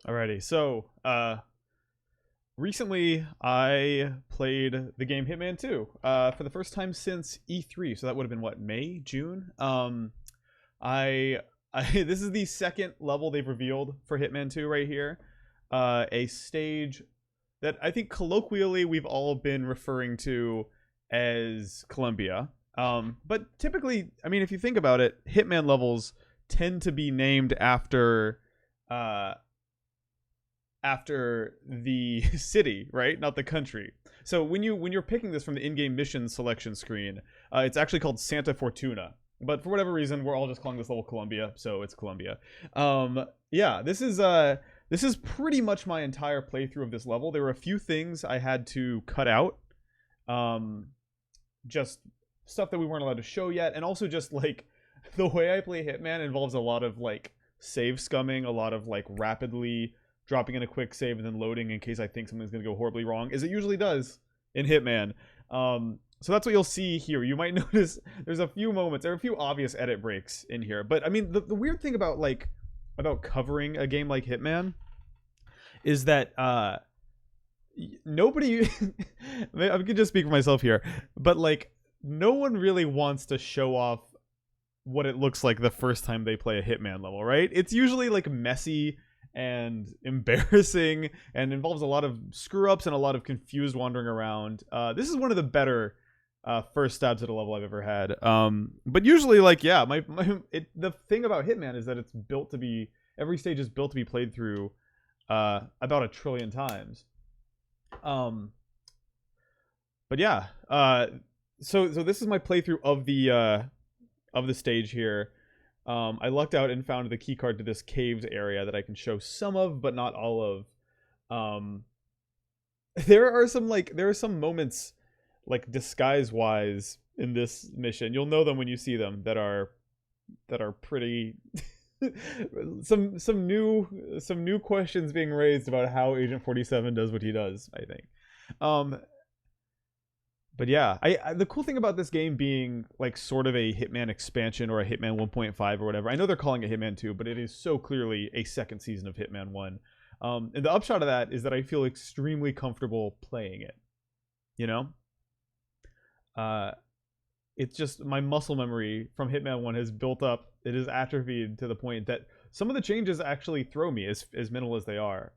Alrighty, so recently I played the game Hitman 2 for the first time since E3. So that would have been what, May, June? I, I this is the second level they've revealed for Hitman 2 right here. A stage that I think colloquially we've all been referring to as Colombia. But typically, I mean, if you think about it, Hitman levels tend to be named uh, after the city, right? Not the country. So when you're picking this from the in-game mission selection screen, it's actually called Santa Fortuna. But for whatever reason, we're all just calling this level Colombia, so it's Colombia. Yeah, this is pretty much my entire playthrough of this level. There were a few things I had to cut out, just stuff that we weren't allowed to show yet, and also just like the way I play Hitman involves a lot of like save scumming, a lot of like rapidly dropping in a quick save and then loading in case I think something's going to go horribly wrong, as it usually does in Hitman. So that's what you'll see here. You might notice there's a few moments, there are a few obvious edit breaks in here. But I mean, the weird thing about covering a game like Hitman is that nobody I could just speak for myself here, but like no one really wants to show off what it looks like the first time they play a Hitman level, right? It's usually like messy and embarrassing and involves a lot of screw ups and a lot of confused wandering around. This is one of the better first stabs at a level I've ever had. But usually, like, yeah, the thing about Hitman is that it's built to be, every stage is built to be played through about 1 trillion times. But yeah, so this is my playthrough of the stage here. I lucked out and found the key card to this caves area that I can show some of, but not all of. There are some moments, like disguise wise, in this mission. You'll know them when you see them. That are pretty. some new questions being raised about how Agent 47 does what he does, I think. But yeah, the cool thing about this game being like sort of a Hitman expansion or a Hitman 1.5 or whatever. I know they're calling it Hitman 2, but it is so clearly a second season of Hitman 1. And the upshot of that is that I feel extremely comfortable playing it. You know? It's just my muscle memory from Hitman 1 has built up. It is atrophied to the point that some of the changes actually throw me, as minimal as they are.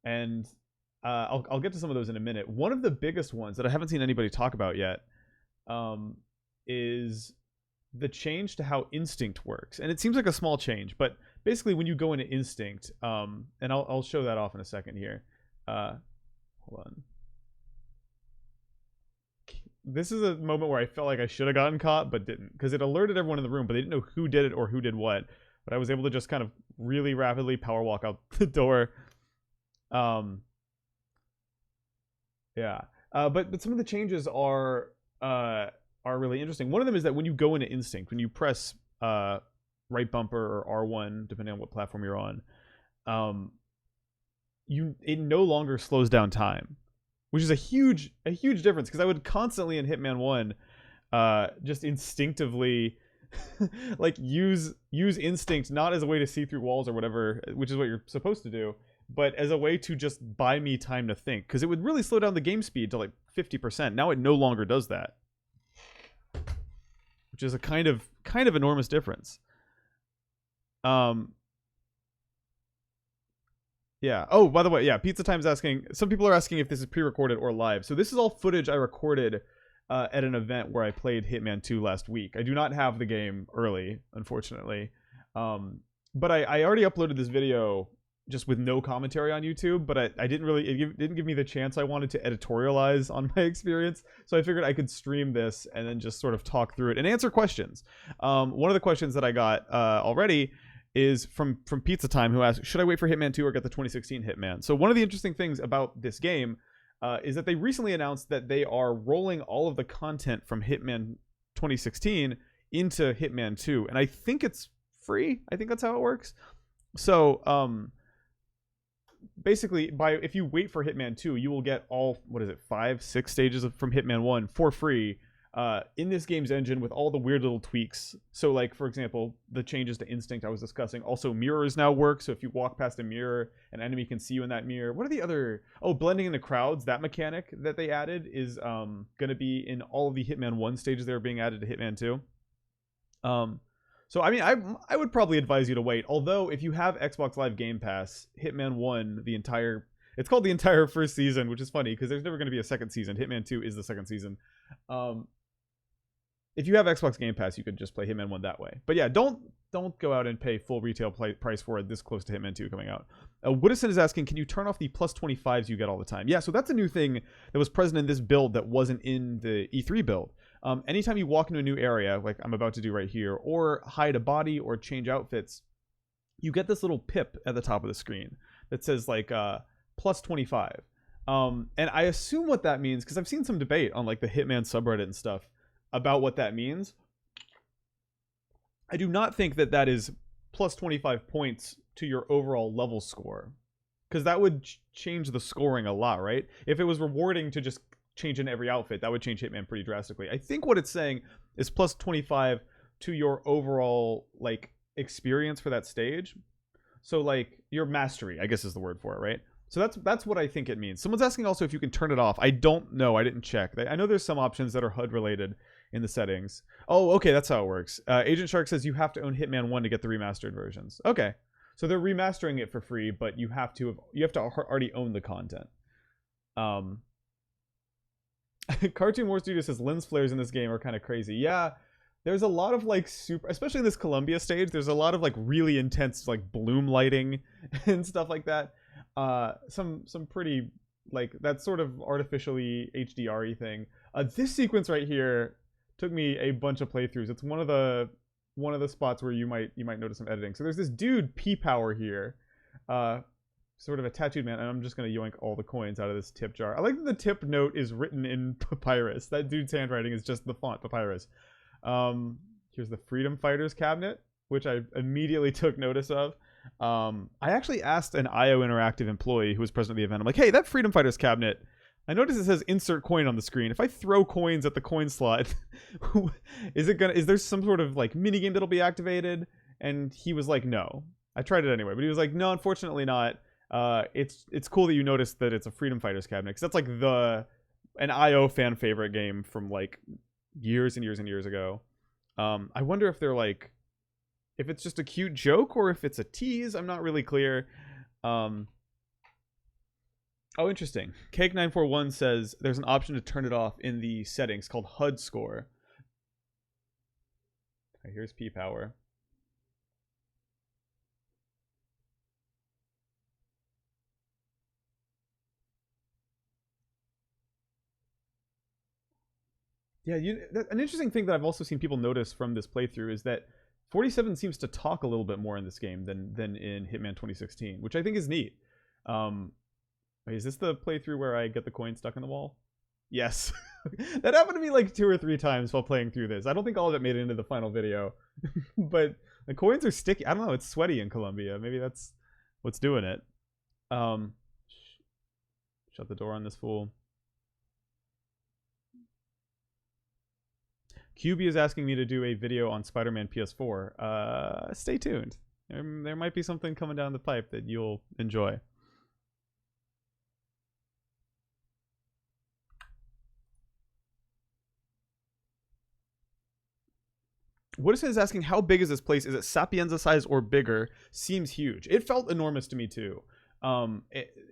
And I'll get to some of those in a minute. One of the biggest ones that I haven't seen anybody talk about yet is the change to how Instinct works. And it seems like a small change, but basically when you go into Instinct, and I'll show that off in a second here. Hold on. This is a moment where I felt like I should have gotten caught, but didn't. Because it alerted everyone in the room, but they didn't know who did it or who did what. But I was able to just kind of really rapidly power walk out the door. Yeah, but some of the changes are really interesting. One of them is that when you go into Instinct, when you press right bumper or R1, depending on what platform you're on, it no longer slows down time, which is a huge difference. Because I would constantly in Hitman 1 just instinctively like use Instinct not as a way to see through walls or whatever, which is what you're supposed to do, but as a way to just buy me time to think, because it would really slow down the game speed to like 50%. Now it no longer does that, which is a kind of enormous difference. Yeah. Oh, by the way, yeah, Pizza Time's asking, some people are asking if this is pre-recorded or live. So this is all footage I recorded at an event where I played Hitman 2 last week. I do not have the game early, unfortunately. But I already uploaded this video just with no commentary on YouTube, but I didn't really, it didn't give me the chance I wanted to editorialize on my experience. So I figured I could stream this and then just sort of talk through it and answer questions. One of the questions that I got already is from Pizza Time, who asked, should I wait for Hitman 2 or get the 2016 Hitman? So one of the interesting things about this game is that they recently announced that they are rolling all of the content from Hitman 2016 into Hitman 2. And I think it's free. I think that's how it works. So, basically, if you wait for Hitman 2, you will get all, 5, 6 stages from Hitman 1 for free in this game's engine with all the weird little tweaks. So like, for example, the changes to instinct I was discussing. Also, mirrors now work. So if you walk past a mirror, an enemy can see you in that mirror. What are the other... Oh, blending in the crowds. That mechanic that they added is going to be in all of the Hitman 1 stages that are being added to Hitman 2. So, I mean, I would probably advise you to wait. Although, if you have Xbox Live Game Pass, Hitman 1, the entire... It's called the entire first season, which is funny, because there's never going to be a second season. Hitman 2 is the second season. If you have Xbox Game Pass, you could just play Hitman 1 that way. But yeah, don't go out and pay full retail price for it this close to Hitman 2 coming out. Woodison is asking, can you turn off the plus 25s you get all the time? Yeah, so that's a new thing that was present in this build that wasn't in the E3 build. Anytime you walk into a new area, like I'm about to do right here, or hide a body or change outfits, you get this little pip at the top of the screen that says like plus 25. And I assume what that means, because I've seen some debate on like the Hitman subreddit and stuff about what that means. I do not think that that is plus 25 points to your overall level score, because that would change the scoring a lot, right? If it was rewarding to just change in every outfit, that would change Hitman pretty drastically. I think what it's saying is plus 25 to your overall like experience for that stage. So like your mastery, I guess is the word for it, right? So that's what I think it means. Someone's asking also if you can turn it off. I don't know. I didn't check. I know there's some options that are HUD related in the settings. Oh, okay, that's how it works. Agent Shark says you have to own Hitman 1 to get the remastered versions. Okay, so they're remastering it for free, but you have to already own the content. Cartoon War Studio says lens flares in this game are kind of crazy. Yeah, there's a lot of like super, especially in this Colombia stage, there's a lot of like really intense like bloom lighting and stuff like that. Some pretty like that sort of artificially HDR-y thing. This sequence right here took me a bunch of playthroughs. It's one of the spots where you might notice some editing. So there's this dude P-Power here, sort of a tattooed man, and I'm just gonna yoink all the coins out of this tip jar. I like that the tip note is written in papyrus. That dude's handwriting is just the font papyrus. Here's the Freedom Fighters cabinet, which I immediately took notice of. I actually asked an IO Interactive employee who was present at the event. I'm like, hey, that Freedom Fighters cabinet, I noticed it says insert coin on the screen. If I throw coins at the coin slot, is there some sort of like mini game that'll be activated? And he was like, no. I tried it anyway, but he was like, no, unfortunately not. It's cool that you noticed that it's a Freedom Fighters cabinet, because that's like an IO fan favorite game from like years and years and years ago. I wonder if they're like, if it's just a cute joke or if it's a tease. I'm not really clear. Oh, interesting. Cake941 says there's an option to turn it off in the settings called HUD score. Okay, here's P-Power. Yeah, an interesting thing that I've also seen people notice from this playthrough is that 47 seems to talk a little bit more in this game than in Hitman 2016, which I think is neat. Wait, is this the playthrough where I get the coin stuck in the wall? Yes. That happened to me like 2 or 3 times while playing through this. I don't think all of it made it into the final video. But the coins are sticky. I don't know, it's sweaty in Colombia. Maybe that's what's doing it. Shut the door on this fool. QB is asking me to do a video on Spider-Man PS4. Stay tuned. There might be something coming down the pipe that you'll enjoy. Woodison is asking, how big is this place? Is it Sapienza size or bigger? Seems huge. It felt enormous to me too.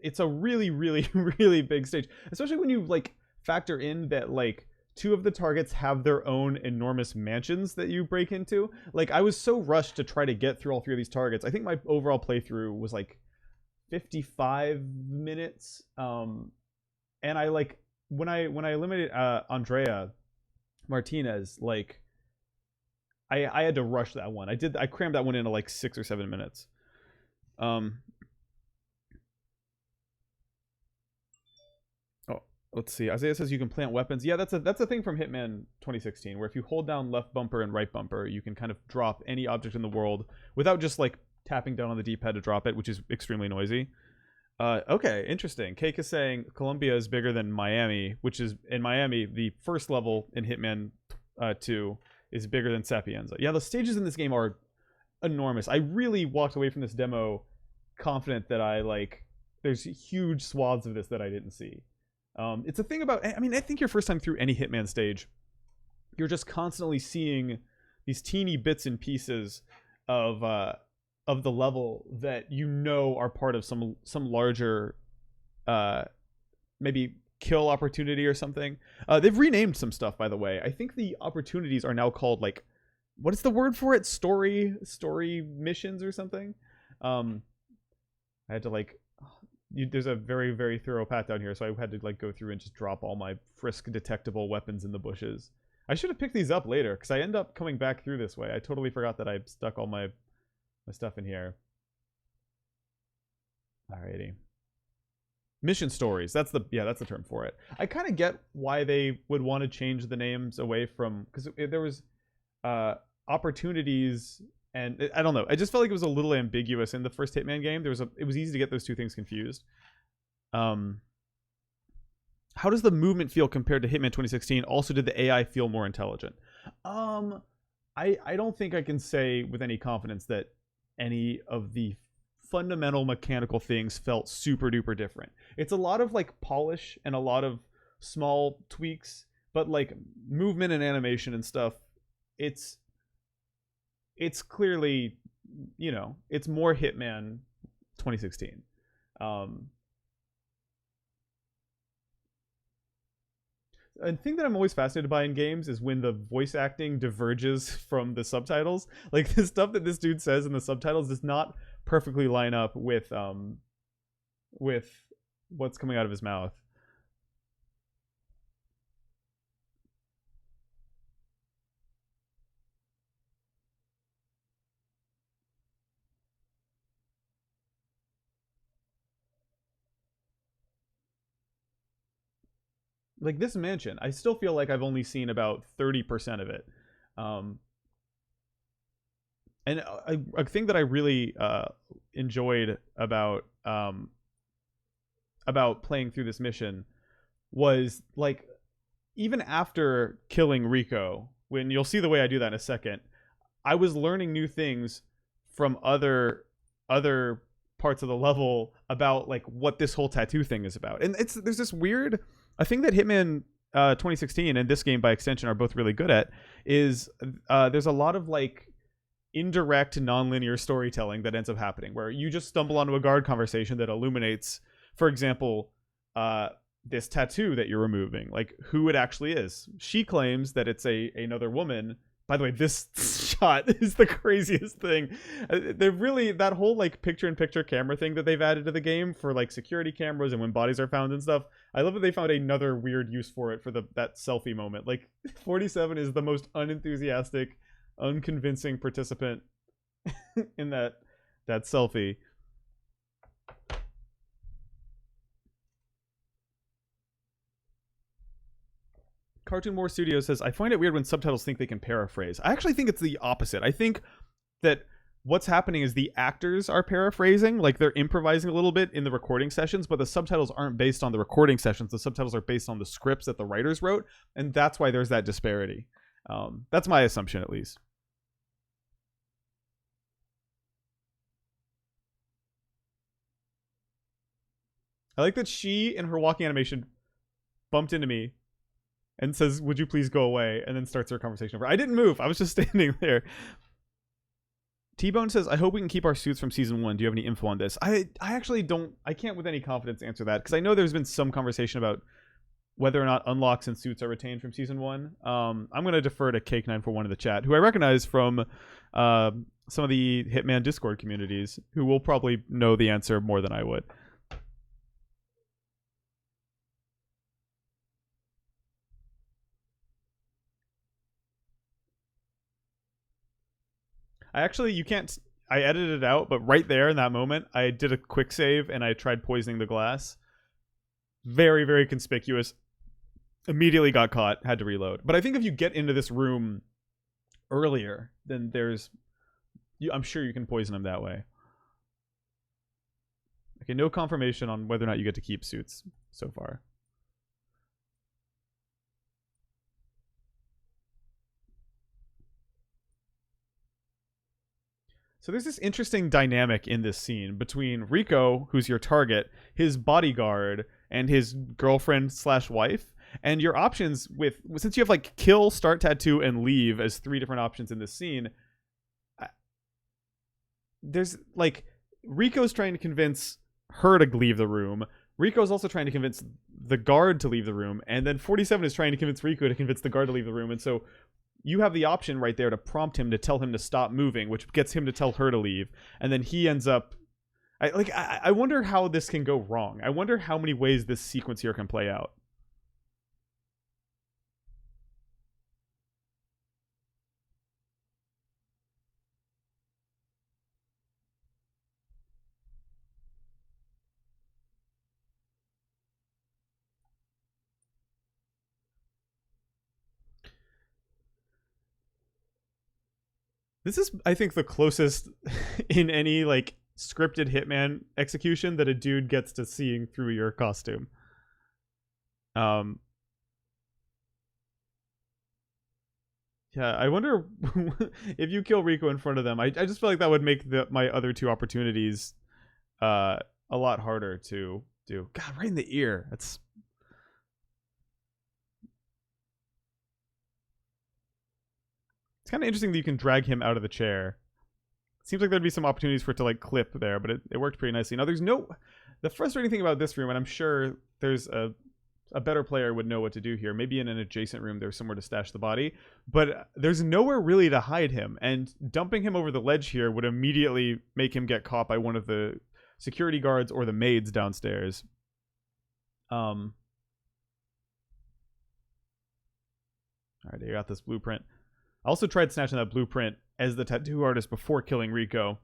It's a really, really, really big stage. Especially when you like factor in that like 2 of the targets have their own enormous mansions that you break into. Like, I was so rushed to try to get through all 3 of these targets. I think my overall playthrough was like 55 minutes. And I like when I eliminated Andrea Martinez, like I had to rush that one. I crammed that one into like 6 or 7 minutes. Let's see. Isaiah says you can plant weapons. Yeah, that's a thing from Hitman 2016, where if you hold down left bumper and right bumper, you can kind of drop any object in the world without just like tapping down on the D-pad to drop it, which is extremely noisy. Okay, interesting. Cake is saying Colombia is bigger than Miami, which is in Miami, the first level in Hitman 2 is bigger than Sapienza. Yeah, the stages in this game are enormous. I really walked away from this demo confident that there's huge swaths of this that I didn't see. It's a thing about, I mean, I think your first time through any Hitman stage, you're just constantly seeing these teeny bits and pieces of the level that you know are part of some larger maybe kill opportunity or something. They've renamed some stuff, by the way. I think the opportunities are now called like, what is the word for it? Story missions or something. I had to there's a very, very thorough pat down here, so I had to go through and just drop all my frisk detectable weapons in the bushes. I should have picked these up later because I end up coming back through this way. I totally forgot that I stuck all my stuff in here. Alrighty. Mission stories. That's the term for it. I kind of get why they would want to change the names away from, because there was opportunities, and I don't know. I just felt like it was a little ambiguous in the first Hitman game. It was easy to get those two things confused. How does the movement feel compared to Hitman 2016? Also, did the AI feel more intelligent? I don't think I can say with any confidence that any of the fundamental mechanical things felt super duper different. It's a lot of polish and a lot of small tweaks, but movement and animation and stuff, it's clearly, it's more Hitman 2016. A thing that I'm always fascinated by in games is when the voice acting diverges from the subtitles. Like, the stuff that this dude says in the subtitles does not perfectly line up with what's coming out of his mouth. Like, this mansion, I still feel like I've only seen about 30% of it. And a thing that I really enjoyed about playing through this mission was, even after killing Rico, when you'll see the way I do that in a second, I was learning new things from other parts of the level about what this whole tattoo thing is about. And there's this weird, a thing that Hitman 2016 and this game by extension are both really good at is there's a lot of indirect nonlinear storytelling that ends up happening where you just stumble onto a guard conversation that illuminates, for example, this tattoo that you're removing, who it actually is. She claims that it's another woman. By the way, this shot is the craziest thing. They're really, that whole picture-in-picture camera thing that they've added to the game for security cameras and when bodies are found and stuff. I love that they found another weird use for it for that selfie moment. 47 is the most unenthusiastic, unconvincing participant in that selfie. Cartoon War Studio says, I find it weird when subtitles think they can paraphrase. I actually think it's the opposite. I think that what's happening is the actors are paraphrasing, they're improvising a little bit in the recording sessions, but the subtitles aren't based on the recording sessions. The subtitles are based on the scripts that the writers wrote, and that's why there's that disparity. That's my assumption, at least. I like that she, in her walking animation, bumped into me and says, would you please go away? And then starts her conversation over. I didn't move. I was just standing there. T-Bone says, I hope we can keep our suits from season 1. Do you have any info on this? I actually don't. I can't with any confidence answer that because I know there's been some conversation about whether or not unlocks and suits are retained from season 1. I'm going to defer to Cake941 in the chat, who I recognize from some of the Hitman Discord communities, who will probably know the answer more than I would. You can't. I edited it out, but right there in that moment, I did a quick save and I tried poisoning the glass. Very, very conspicuous. Immediately got caught, had to reload. But I think if you get into this room earlier, then I'm sure you can poison him that way. Okay, no confirmation on whether or not you get to keep suits so far. So there's this interesting dynamic in this scene between Rico, who's your target, his bodyguard, and his girlfriend slash wife. And your options since you have like kill, start tattoo, and leave as 3 different options in this scene, there's like Rico's trying to convince her to leave the room. Rico's also trying to convince the guard to leave the room, and then 47 is trying to convince Rico to convince the guard to leave the room. And so you have the option right there to prompt him to tell him to stop moving, which gets him to tell her to leave, and then he ends up. I wonder how this can go wrong. I wonder how many ways this sequence here can play out. This is, I think, the closest in any like scripted Hitman execution that a dude gets to seeing through your costume. Yeah, I wonder if you kill Rico in front of them. I just feel like that would make my other 2 opportunities a lot harder to do. God, right in the ear. That's. It's kind of interesting that you can drag him out of the chair. Seems like there'd be some opportunities for it to like clip there, but it worked pretty nicely. Now there's no. The frustrating thing about this room, and I'm sure there's a better player would know what to do here. Maybe in an adjacent room there's somewhere to stash the body, but there's nowhere really to hide him. And dumping him over the ledge here would immediately make him get caught by one of the security guards or the maids downstairs. All right, you got this blueprint. I also tried snatching that blueprint as the tattoo artist before killing Rico.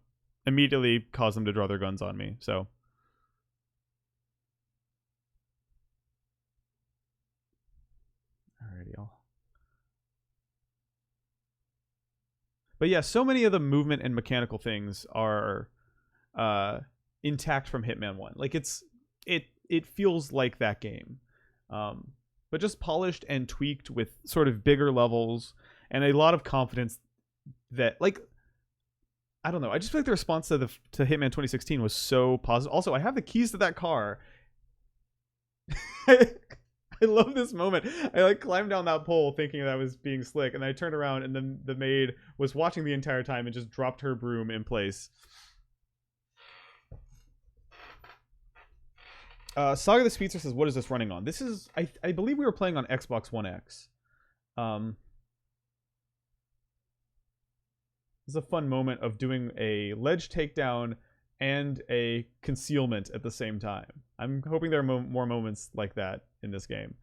Immediately caused them to draw their guns on me, so. Alrighty, But yeah, so many of the movement and mechanical things are intact from Hitman 1. Like it feels like that game. But just polished and tweaked with sort of bigger levels and a lot of confidence that, like, I don't know. I just feel like the response to Hitman 2016 was so positive. Also, I have the keys to that car. I love this moment. I like climbed down that pole thinking that I was being slick, and I turned around and then the maid was watching the entire time and just dropped her broom in place. Saga the Speedster says, "What is this running on?" This is, I believe we were playing on Xbox One X. This is a fun moment of doing a ledge takedown and a concealment at the same time. I'm hoping there are more moments like that in this game.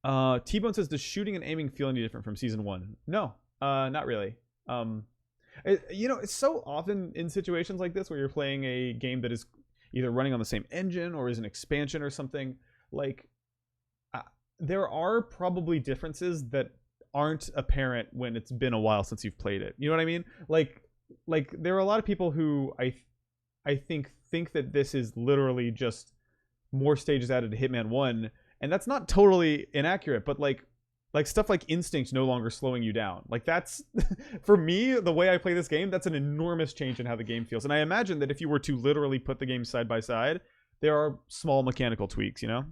T-Bone says, "Does shooting and aiming feel any different from Season 1? No, not really. It's so often in situations like this where you're playing a game that is either running on the same engine or is an expansion or something, like, there are probably differences that aren't apparent when it's been a while since you've played it. You know what I mean? Like there are a lot of people who I think that this is literally just more stages added to Hitman 1, and that's not totally inaccurate, but like stuff like instinct no longer slowing you down. Like, that's for me, the way I play this game, that's an enormous change in how the game feels. And I imagine that if you were to literally put the games side by side, there are small mechanical tweaks, you know?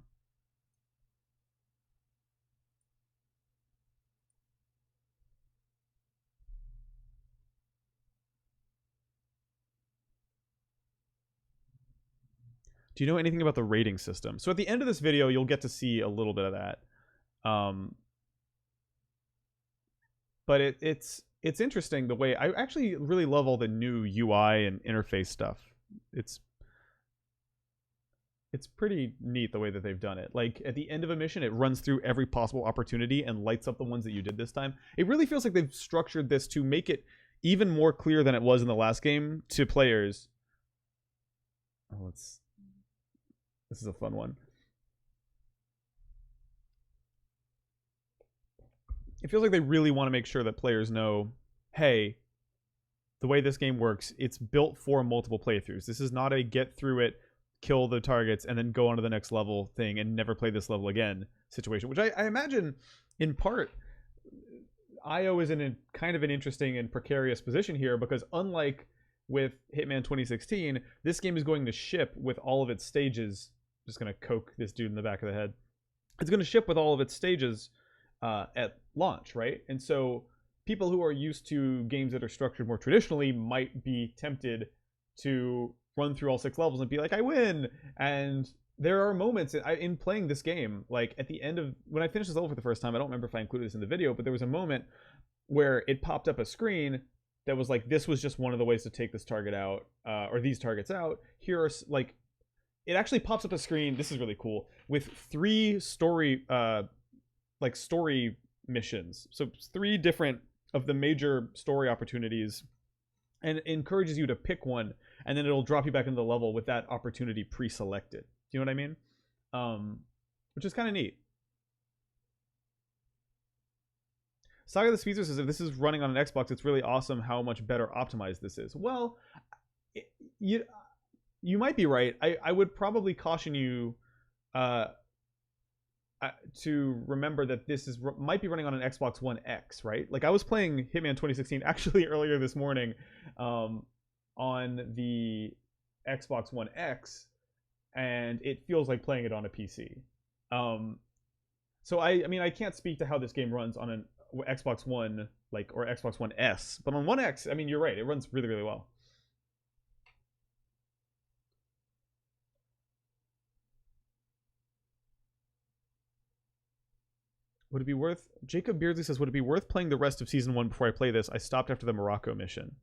Do you know anything about the rating system? So at the end of this video, you'll get to see a little bit of that. But it's interesting the way, I actually really love all the new UI and interface stuff. It's pretty neat the way that they've done it. Like, at the end of a mission, it runs through every possible opportunity and lights up the ones that you did this time. It really feels like they've structured this to make it even more clear than it was in the last game to players. Oh, this is a fun one. It feels like they really want to make sure that players know, hey, the way this game works, it's built for multiple playthroughs. This is not a get through it, kill the targets, and then go on to the next level thing and never play this level again situation, which I imagine in part IO is in a kind of an interesting and precarious position here, because unlike with Hitman 2016, this game is going to ship with all of its stages. Just going to coke this dude in the back of the head. It's going to ship with all of its stages at launch, right? And so people who are used to games that are structured more traditionally might be tempted to run through all 6 levels and be like, I win. And there are moments in playing this game, like at the end of, when I finished this level for the first time, I don't remember if I included this in the video, but there was a moment where it popped up a screen that was like, this was just one of the ways to take this target out, or these targets out. Here are, like, it actually pops up a screen, this is really cool, with 3 story, like story missions. So 3 different of the major story opportunities, and it encourages you to pick one, and then it'll drop you back into the level with that opportunity pre-selected. Do you know what I mean? Which is kind of neat. Saga the Speedster says, if this is running on an Xbox, it's really awesome how much better optimized this is. Well, you might be right. I would probably caution you to remember that this might be running on an Xbox One X, right? Like, I was playing Hitman 2016 actually earlier this morning on the Xbox One X, and it feels like playing it on a PC. So I mean, I can't speak to how this game runs on an Xbox One, like, or Xbox One S, but on One X, I mean, you're right, it runs really, really well. Would it be worth, Jacob Beardsley says, would it be worth playing the rest of Season 1 before I play this? I stopped after the Morocco mission.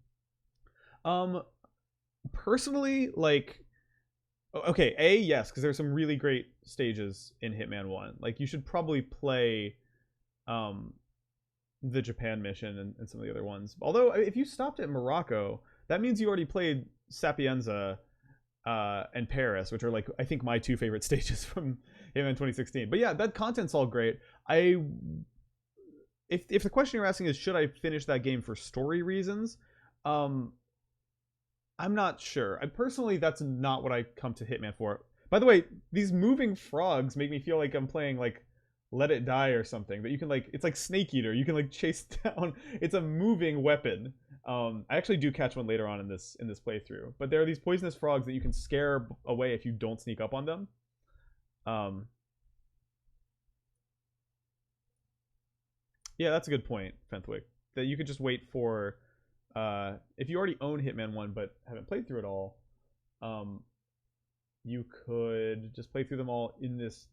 Personally, like, okay, yes, because there's some really great stages in Hitman 1. Like, you should probably play the Japan mission and some of the other ones. Although, if you stopped at Morocco, that means you already played Sapienza and Paris, which are, like, I think my 2 favorite stages from Hitman 2016. But yeah, that content's all great. If the question you're asking is, should I finish that game for story reasons? I'm not sure. Personally, that's not what I come to Hitman for. By the way, these moving frogs make me feel like I'm playing, like, Let It Die or something. That you can, like, it's like Snake Eater. You can, like, chase down. It's a moving weapon. I actually do catch one later on in this playthrough. But there are these poisonous frogs that you can scare away if you don't sneak up on them. Yeah, that's a good point, Fenthwick. That you could just wait for, if you already own Hitman 1 but haven't played through it all, you could just play through them all in this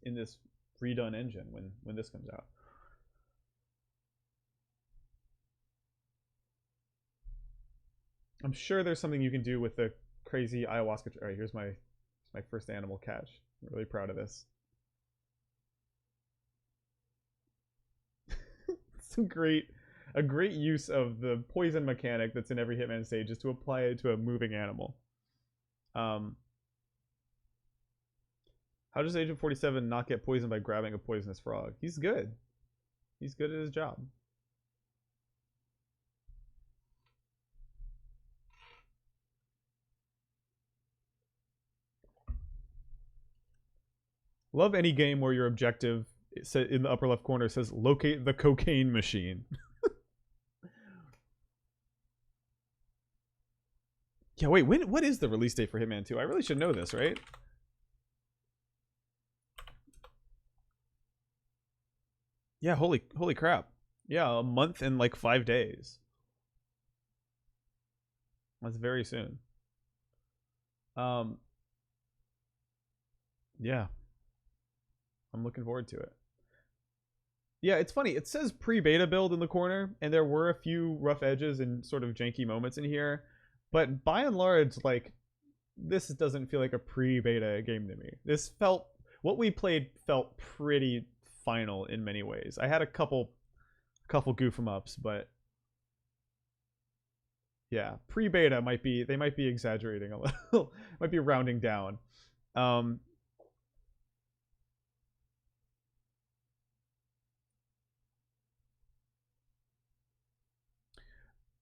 redone engine when this comes out. I'm sure there's something you can do with the crazy ayahuasca. All right, here's my first animal catch. I'm really proud of this. It's a great use of the poison mechanic that's in every Hitman stage, is to apply it to a moving animal. How does Agent 47 not get poisoned by grabbing a poisonous frog? He's good. He's good at his job. Love any game where your objective in the upper left corner says locate the cocaine machine. Yeah, wait, what is the release date for Hitman 2? I really should know this, right? Yeah, holy crap. Yeah, a month and like 5 days. That's very soon. Yeah. I'm looking forward to it. Yeah, it's funny. It says pre-beta build in the corner, and there were a few rough edges and sort of janky moments in here. But by and large, like, this doesn't feel like a pre-beta game to me. This felt, what we played felt pretty final in many ways. I had a couple goof 'em ups, but yeah, pre-beta they might be exaggerating a little, might be rounding down.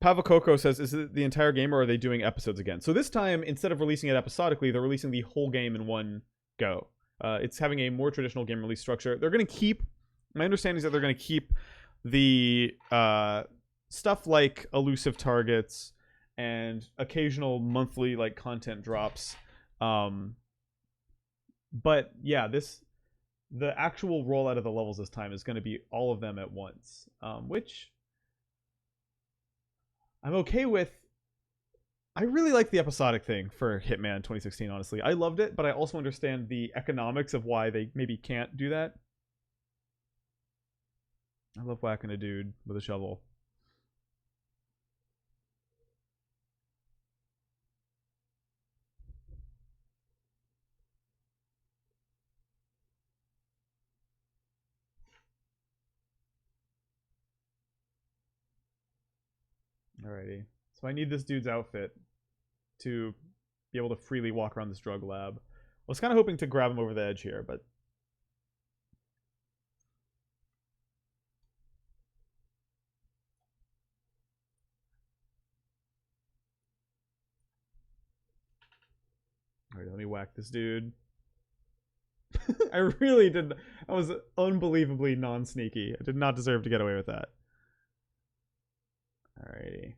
Pavakoko says, is it the entire game or are they doing episodes again? So this time, instead of releasing it episodically, they're releasing the whole game in one go. It's having a more traditional game release structure. They're going to keep, my understanding is that they're going to keep the stuff like elusive targets and occasional monthly like content drops. But yeah, the actual rollout of the levels this time is going to be all of them at once, which I'm okay with. I really like the episodic thing for Hitman 2016, honestly. I loved it, but I also understand the economics of why they maybe can't do that. I love whacking a dude with a shovel. Alrighty. So I need this dude's outfit to be able to freely walk around this drug lab. I was kind of hoping to grab him over the edge here, but... Alright, let me whack this dude. I really did... I was unbelievably non-sneaky. I did not deserve to get away with that. Alrighty.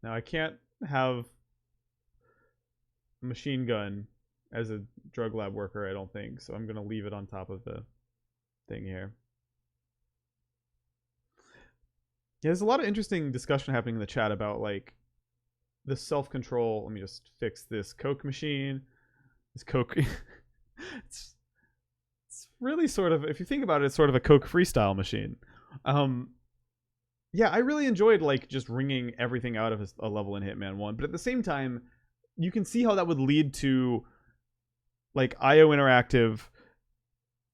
Now I can't have a machine gun as a drug lab worker, I don't think. So I'm going to leave it on top of the thing here. Yeah, there's a lot of interesting discussion happening in the chat about like the self-control. Let me just fix this Coke machine. This Coke... it's really sort of, if you think about it, it's sort of a Coke freestyle machine. Yeah, I really enjoyed like just wringing everything out of a level in Hitman 1, but at the same time, you can see how that would lead to like IO Interactive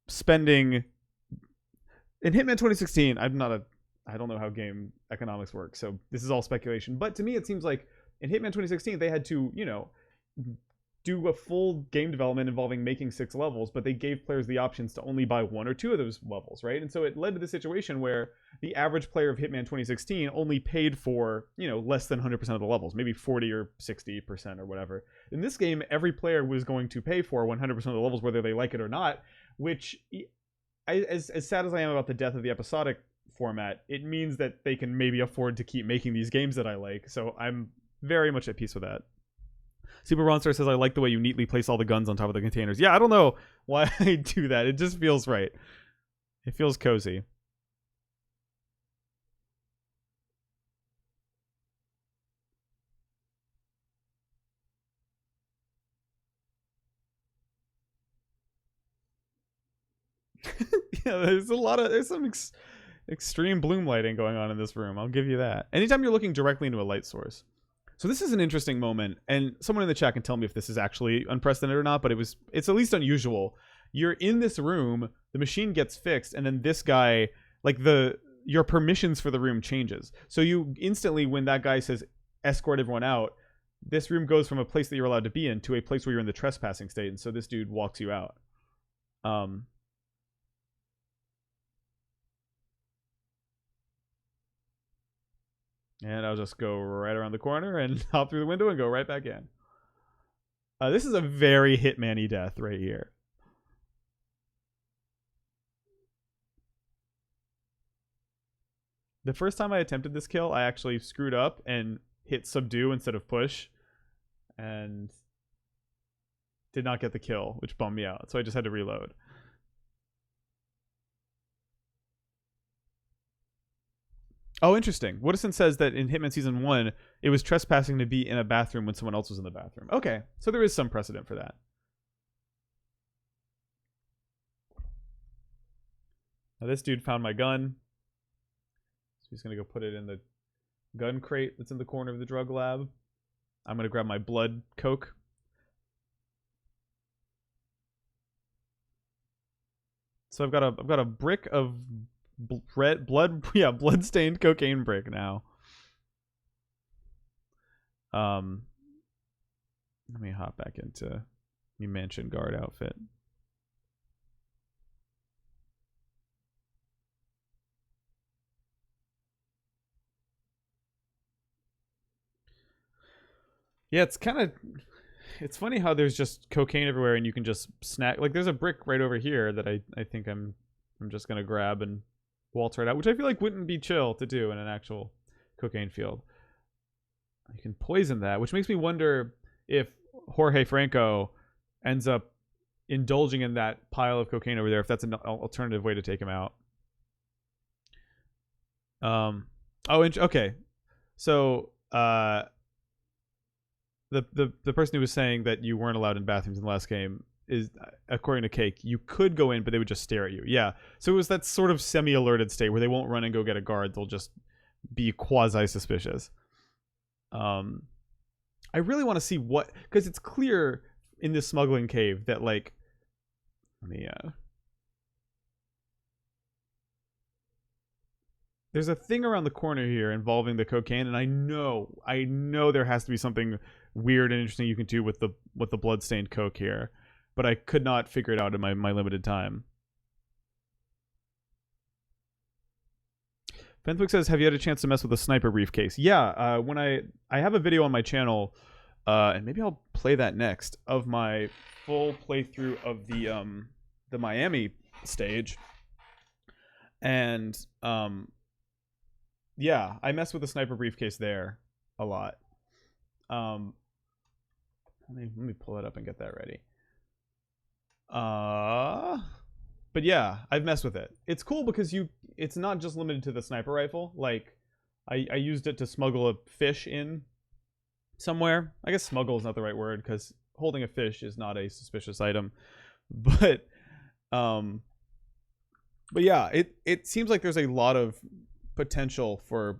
spending in Hitman 2016. I don't know how game economics work, so this is all speculation. But to me, it seems like in Hitman 2016, they had to, you know, do a full game development involving making 6 levels, but they gave players the options to only buy 1 or 2 of those levels, right? And so it led to the situation where the average player of Hitman 2016 only paid for, you know, less than 100% of the levels, maybe 40 or 60% or whatever. In this game, every player was going to pay for 100% of the levels, whether they like it or not, which, as sad as I am about the death of the episodic format, it means that they can maybe afford to keep making these games that I like. So I'm very much at peace with that. Super Ronstar says, I like the way you neatly place all the guns on top of the containers. Yeah, I don't know why I do that. It just feels right. It feels cozy. Yeah, there's some extreme bloom lighting going on in this room. I'll give you that. Anytime you're looking directly into a light source. So this is an interesting moment, and someone in the chat can tell me if this is actually unprecedented or not, but it's at least unusual. You're in this room, the machine gets fixed, and then this guy, like your permissions for the room changes. So you instantly, when that guy says escort everyone out, this room goes from a place that you're allowed to be in to a place where you're in the trespassing state, and so this dude walks you out. And I'll just go right around the corner and hop through the window and go right back in. This is a very Hitman-y death right here. The first time I attempted this kill, I actually screwed up and hit subdue instead of push. And did not get the kill, which bummed me out. So I just had to reload. Oh, interesting. Woodison says that in Hitman Season 1, it was trespassing to be in a bathroom when someone else was in the bathroom. Okay, so there is some precedent for that. Now this dude found my gun. So he's going to go put it in the gun crate that's in the corner of the drug lab. I'm going to grab my blood coke. So I've got a brick of blood-stained cocaine brick now. Let me hop back into my mansion guard outfit. Yeah, it's funny how there's just cocaine everywhere and you can just snack. Like there's a brick right over here that I think I'm just gonna grab and waltz right out, which I feel like wouldn't be chill to do in an actual cocaine field. You can poison that, which makes me wonder if Jorge Franco ends up indulging in that pile of cocaine over there, if that's an alternative way to take him out. Okay. So the person who was saying that you weren't allowed in bathrooms in the last game is, according to Cake, you could go in, but they would just stare at you. Yeah. So it was that sort of semi-alerted state where they won't run and go get a guard. They'll just be quasi-suspicious. I really want to see what, because it's clear in this smuggling cave that, like, let me there's a thing around the corner here involving the cocaine, and I know there has to be something weird and interesting you can do with the bloodstained coke here, but I could not figure it out in my limited time. Fenwick says, have you had a chance to mess with a sniper briefcase? Yeah, when I have a video on my channel, and maybe I'll play that next, of my full playthrough of the Miami stage. And yeah, I messed with the sniper briefcase there a lot. Let me pull it up and get that ready. But yeah, I've messed with it. It's cool because it's not just limited to the sniper rifle. Like, I used it to smuggle a fish in somewhere. I guess smuggle is not the right word because holding a fish is not a suspicious item. But yeah, it seems like there's a lot of potential for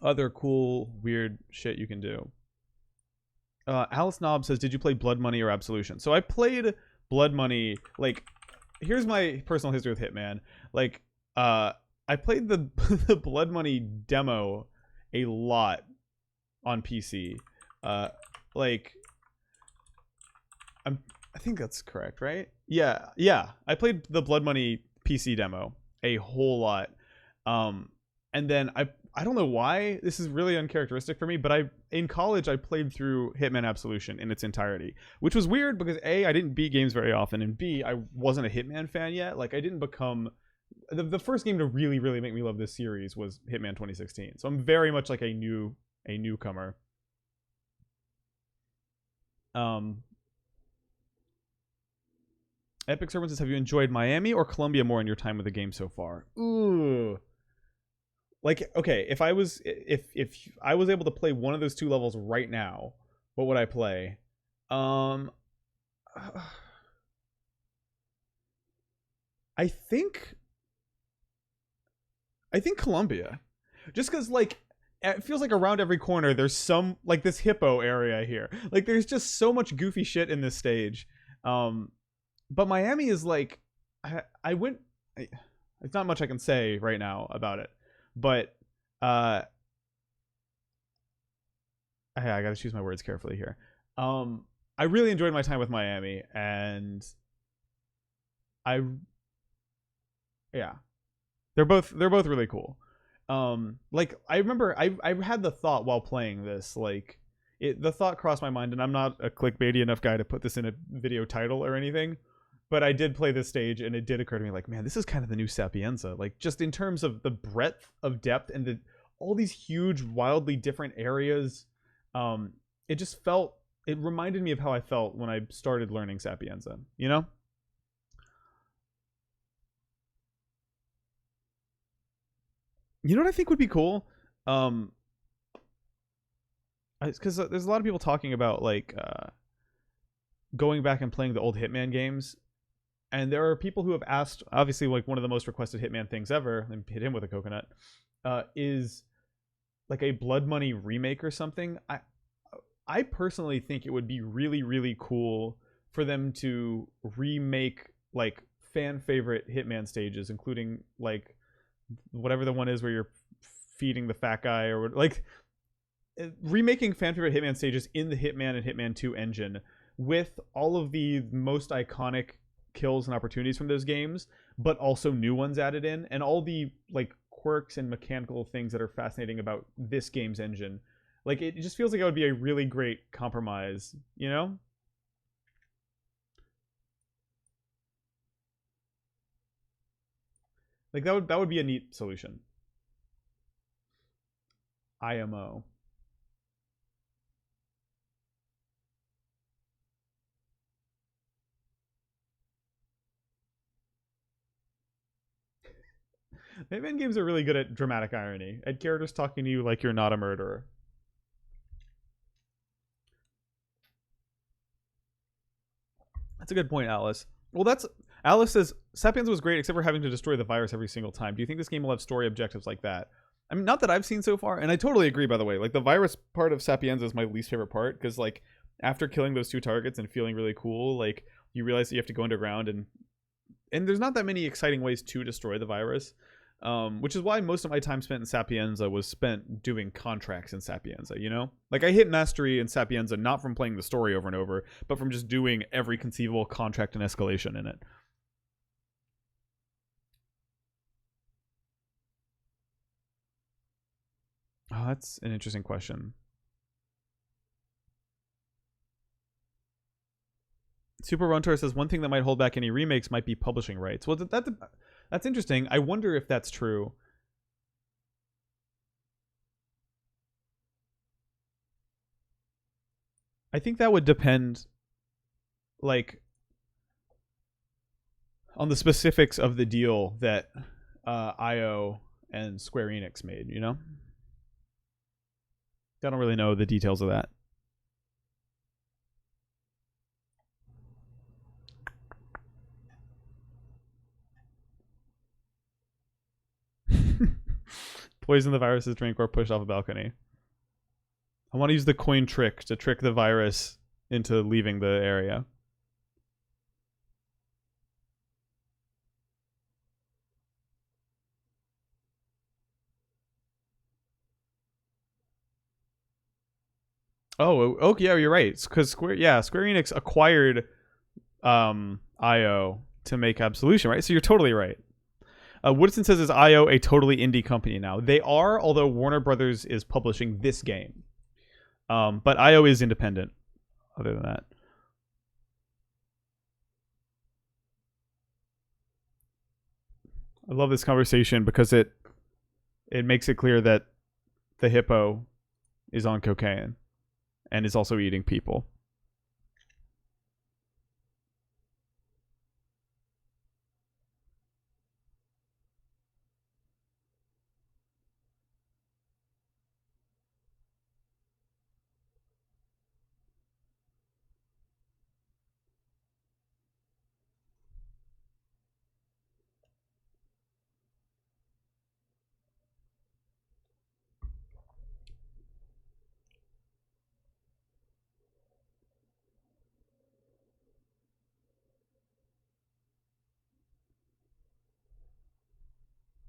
other cool, weird shit you can do. Alice Knob says, did you play Blood Money or Absolution? So I played Blood Money. Like, here's my personal history with Hitman. Like, I played the Blood Money demo a lot on PC. Like, I think that's correct, right? Yeah. I played the Blood Money PC demo a whole lot. And then I don't know why this is really uncharacteristic for me, but in college I played through Hitman Absolution in its entirety, which was weird because A, I didn't beat games very often, and B, I wasn't a Hitman fan yet. Like, I didn't become the first game to really make me love this series was Hitman 2016. So I'm very much like a newcomer. Epic Servant says, have you enjoyed Miami or Colombia more in your time with the game so far? Ooh. Like, okay, if I was able to play one of those two levels right now, what would I play? I think Colombia. Just because, like, it feels like around every corner there's some, like, this hippo area here. Like, there's just so much goofy shit in this stage. But Miami is like, it's not much I can say right now about it. But I gotta choose my words carefully here. I really enjoyed my time with Miami, and they're both really cool. Like, I remember I had the thought while playing this, like, the thought crossed my mind, and I'm not a clickbaity enough guy to put this in a video title or anything, but I did play this stage, and it did occur to me, like, man, this is kind of the new Sapienza. Like, just in terms of the breadth of depth and all these huge, wildly different areas. It reminded me of how I felt when I started learning Sapienza, you know? You know what I think would be cool? Because there's a lot of people talking about, like, going back and playing the old Hitman games. And there are people who have asked, obviously, like, one of the most requested Hitman things ever, and hit him with a coconut, is like a Blood Money remake or something. I personally think it would be really cool for them to remake, like, fan favorite Hitman stages, including, like, whatever the one is where you're feeding the fat guy, or, like, remaking fan favorite Hitman stages in the Hitman and Hitman 2 engine with all of the most iconic kills and opportunities from those games, but also new ones added in, and all the, like, quirks and mechanical things that are fascinating about this game's engine. Like it just feels like it would be a really great compromise, you know? Like that would be a neat solution. IMO. Hitman games are really good at dramatic irony. At characters talking to you like you're not a murderer. That's a good point, Alice. Well, that's Alice says Sapiens was great except for having to destroy the virus every single time. Do you think this game will have story objectives like that? I mean, not that I've seen so far, and I totally agree. By the way, like the virus part of Sapienza is my least favorite part because like after killing those two targets and feeling really cool, like you realize that you have to go underground and there's not that many exciting ways to destroy the virus. Which is why most of my time spent in Sapienza was spent doing contracts in Sapienza, you know? Like, I hit mastery in Sapienza not from playing the story over and over, but from just doing every conceivable contract and escalation in it. Oh, that's an interesting question. Super Runtor says one thing that might hold back any remakes might be publishing rights. Well, that's interesting. I wonder if that's true. I think that would depend, like, on the specifics of the deal that IO and Square Enix made, you know? I don't really know the details of that. Poison the virus's drink or push off a balcony. I want to use the coin trick to trick the virus into leaving the area. Oh, yeah, you're right. Because Square Enix acquired IO to make Absolution, right? So you're totally right. Woodson says, is IO a totally indie company now? They are, although Warner Brothers is publishing this game. But IO is independent, other than that. I love this conversation because it makes it clear that the hippo is on cocaine and is also eating people.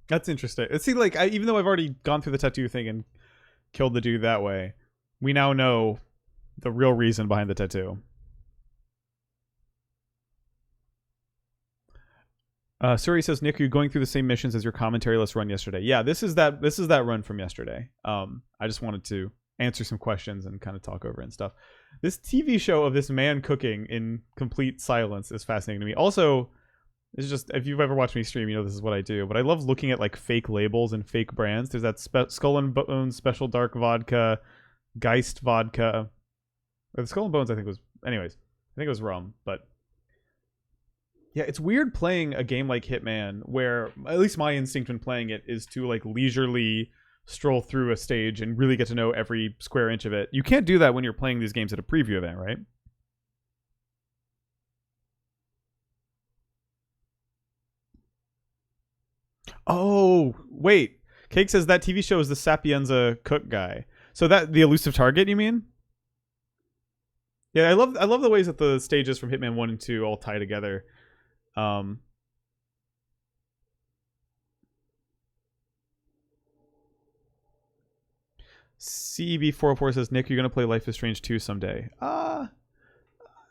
That's interesting. See, like, even though I've already gone through the tattoo thing and killed the dude that way, we now know the real reason behind the tattoo. Suri says, Nick, you're going through the same missions as your commentary list run yesterday. Yeah, this is that run from yesterday. I just wanted to answer some questions and kind of talk over and stuff. This TV show of this man cooking in complete silence is fascinating to me. Also, it's just, if you've ever watched me stream, you know this is what I do. But I love looking at like fake labels and fake brands. There's that Skull and Bones Special Dark Vodka, Geist Vodka. Or the Skull and Bones, I think was, anyways, I think it was rum. But yeah, it's weird playing a game like Hitman, where at least my instinct when playing it is to like leisurely stroll through a stage and really get to know every square inch of it. You can't do that when you're playing these games at a preview event, right? Oh, wait. Cake says that TV show is the Sapienza cook guy. So that the elusive target, you mean? Yeah, I love the ways that the stages from Hitman 1 and 2 all tie together. CEB404 says, Nick, you're gonna play Life is Strange 2 someday.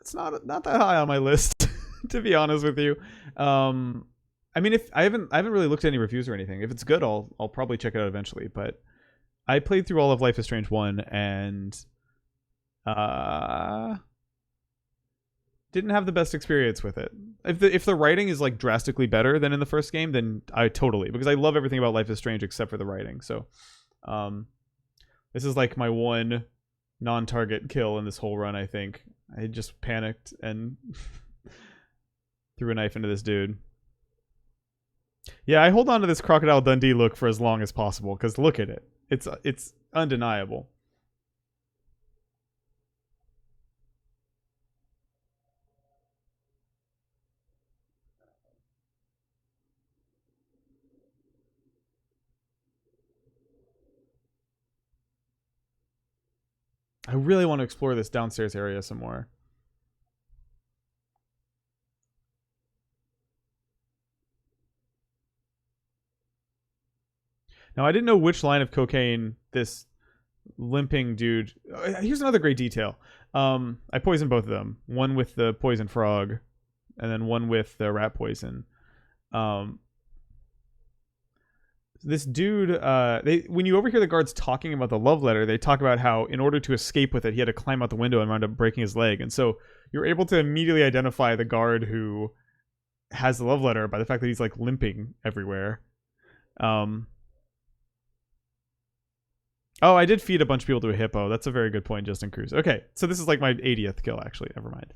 It's not that high on my list, to be honest with you. I mean, if I haven't really looked at any reviews or anything. If it's good, I'll probably check it out eventually. But I played through all of Life is Strange 1 and didn't have the best experience with it. If the writing is like drastically better than in the first game, then I totally, because I love everything about Life is Strange except for the writing. So this is like my one non-target kill in this whole run, I think. I just panicked and threw a knife into this dude. Yeah, I hold on to this Crocodile Dundee look for as long as possible, because look at it. It's undeniable. I really want to explore this downstairs area some more. Now, I didn't know which line of cocaine this limping dude... Here's another great detail. I poisoned both of them. One with the poison frog, and then one with the rat poison. This dude, when you overhear the guards talking about the love letter, they talk about how in order to escape with it, he had to climb out the window and wound up breaking his leg. And so you're able to immediately identify the guard who has the love letter by the fact that he's like limping everywhere. Oh, I did feed a bunch of people to a hippo. That's a very good point, Justin Cruz. Okay, so this is like my 80th kill, actually. Never mind.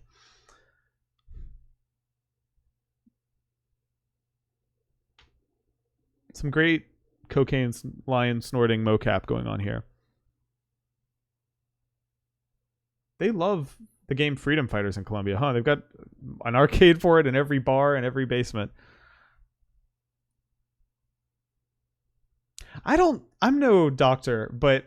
Some great cocaine lion snorting mocap going on here. They love the game Freedom Fighters in Colombia, huh? They've got an arcade for it in every bar and every basement. I'm no doctor, but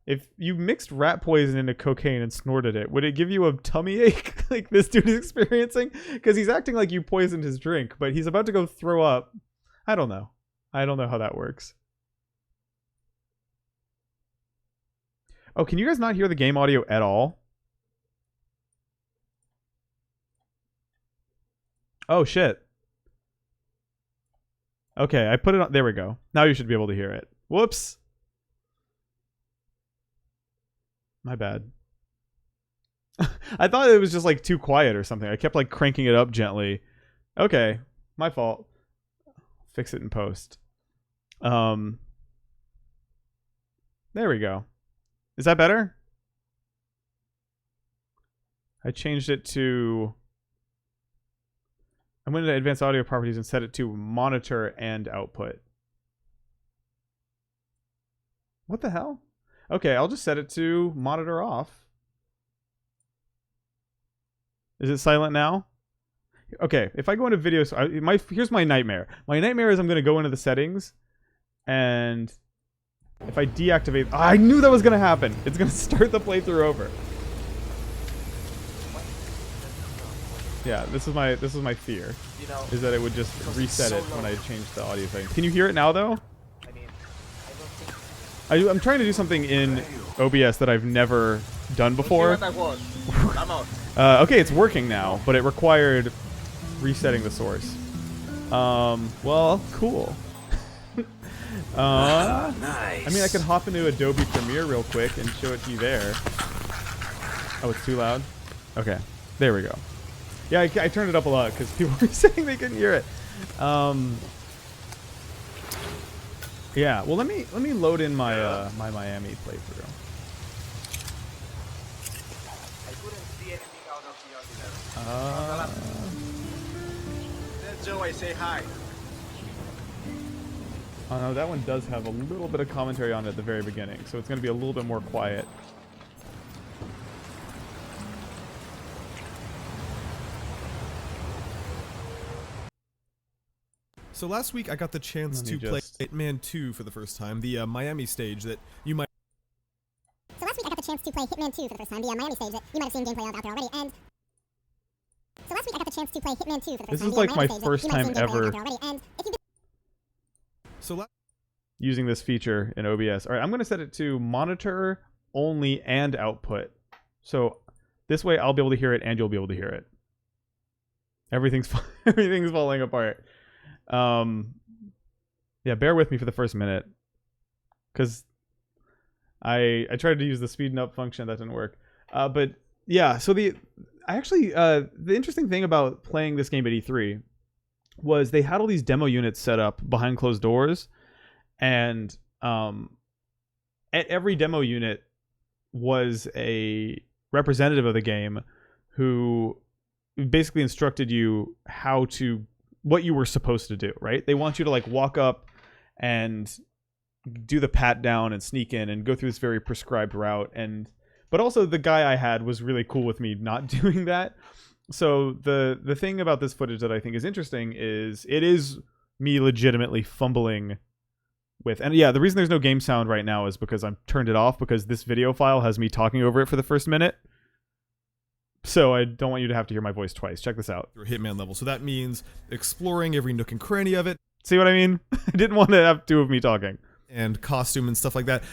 if you mixed rat poison into cocaine and snorted it, would it give you a tummy ache like this dude is experiencing? Because he's acting like you poisoned his drink, but he's about to go throw up. I don't know. I don't know how that works. Oh, can you guys not hear the game audio at all? Oh, shit. Okay, I put it on. There we go. Now you should be able to hear it. Whoops. My bad. I thought it was just like too quiet or something. I kept like cranking it up gently. Okay, my fault. Fix it in post. There we go. Is that better? I changed it to... I went into advanced audio properties and set it to monitor and output. What the hell? Okay, I'll just set it to monitor off. Is it silent now? Okay, if I go into videos, here's my nightmare. My nightmare is I'm going to go into the settings, and if I deactivate... I knew that was going to happen. It's going to start the playthrough over. Yeah, this is my fear, is that it would just reset it when I change the audio settings. Can you hear it now, though? I'm trying to do something in OBS that I've never done before. Okay, it's working now, but it required resetting the source. Well, cool. Nice. I mean, I could hop into Adobe Premiere real quick and show it to you there. Oh, it's too loud? Okay, there we go. Yeah, I turned it up a lot because people were saying they couldn't hear it. Yeah, well, let me load in my my Miami playthrough. I couldn't see anything out of the ordinary. That's Joe, I say hi. Oh no, that one does have a little bit of commentary on it at the very beginning, so it's going to be a little bit more quiet. So last week I got the chance to play Hitman 2 for the first time, the Miami stage that you might... So last week I got the chance to play Hitman 2 for the first time, the Miami stage that you might have seen gameplay of out there already, and... So last week I got the chance to play Hitman 2 for the first time, This is like my first time ever using this feature in OBS. Alright, I'm going to set it to monitor only and output. So this way I'll be able to hear it and you'll be able to hear it. Everything's falling apart. Yeah, bear with me for the first minute, because I tried to use the speeding up function, that didn't work. But yeah, so the interesting thing about playing this game at E3 was they had all these demo units set up behind closed doors, and at every demo unit was a representative of the game who basically instructed you what you were supposed to do, right? They want you to like walk up and do the pat down and sneak in and go through this very prescribed route. But also the guy I had was really cool with me not doing that. So the thing about this footage that I think is interesting is it is me legitimately fumbling with, and yeah, the reason there's no game sound right now is because I've turned it off because this video file has me talking over it for the first minute. So I don't want you to have to hear my voice twice. Check this out. Hitman level. So that means exploring every nook and cranny of it. See what I mean? I didn't want to have two of me talking. And costume and stuff like that.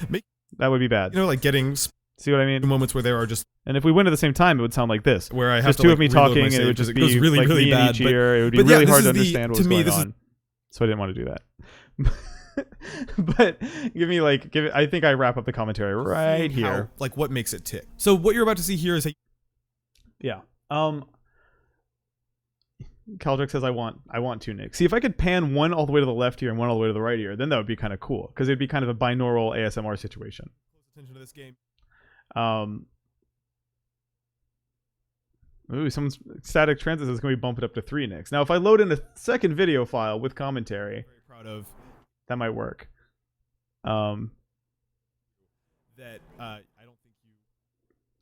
That would be bad. You know, like getting... See what I mean? Moments where there are just... And if we went at the same time, it would sound like this. Where I have just to, two like, of me reload talking, my and it would just save, be it goes really, like really me in bad, each ear. It would be really hard to understand what was going on. So I didn't want to do that. But I think I wrap up the commentary right here. Like what makes it tick. So what you're about to see here is yeah. Caldrick says I want two nicks. See, if I could pan one all the way to the left here and one all the way to the right here, then that would be kind of cool because it'd be kind of a binaural ASMR situation. Attention to this game. Ooh, someone's static transit is going to be bumped up to 3 nicks. Now, if I load in a second video file with commentary, very proud of that might work. That I don't think you.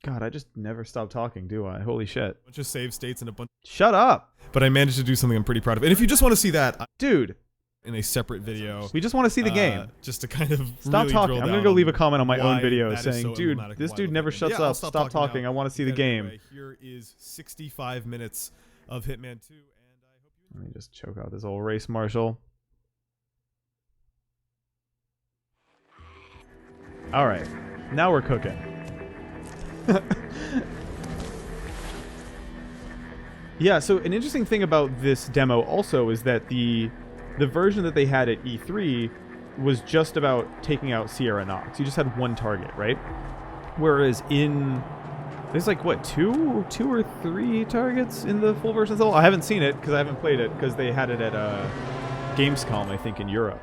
God, I just never stop talking, do I? Holy shit! A bunch of save states and a bunch. Shut up! But I managed to do something I'm pretty proud of. And if you just want to see that, dude, in a separate video, we just want to see the game. Just to kind of stop really talking. I'm gonna go leave a comment on my own video saying, so "Dude, this dude never shuts up. Stop talking. I want to see the game." Anyway, here is 65 minutes of Hitman 2, and I hope you. Let me just choke out this old race marshal. All right, now we're cooking. Yeah, so an interesting thing about this demo also is that the version that they had at E3 was just about taking out Sierra Knox. You just had one target, right? Whereas there's like what, two or three targets in the full version. I haven't seen it because I haven't played it because they had it at Gamescom, I think, in Europe.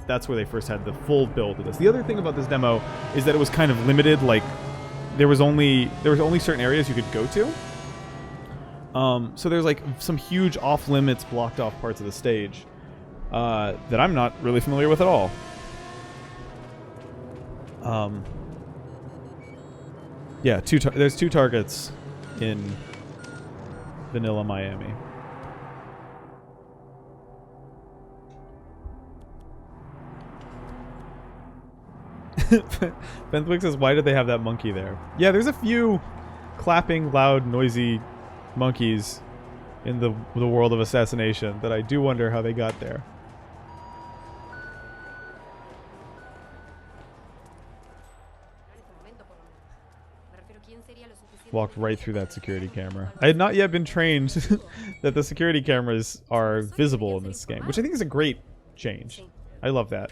That's where they first had the full build of this. The other thing about this demo is that it was kind of limited. Like there was only certain areas you could go to. So there's like some huge off-limits, blocked off parts of the stage that I'm not really familiar with at all. Yeah, there's 2 targets in Vanilla Miami. Benthwick says, why did they have that monkey there? Yeah, there's a few clapping, loud, noisy monkeys in the world of assassination that I do wonder how they got there. Walked right through that security camera. I had not yet been trained that the security cameras are visible in this game, which I think is a great change. I love that.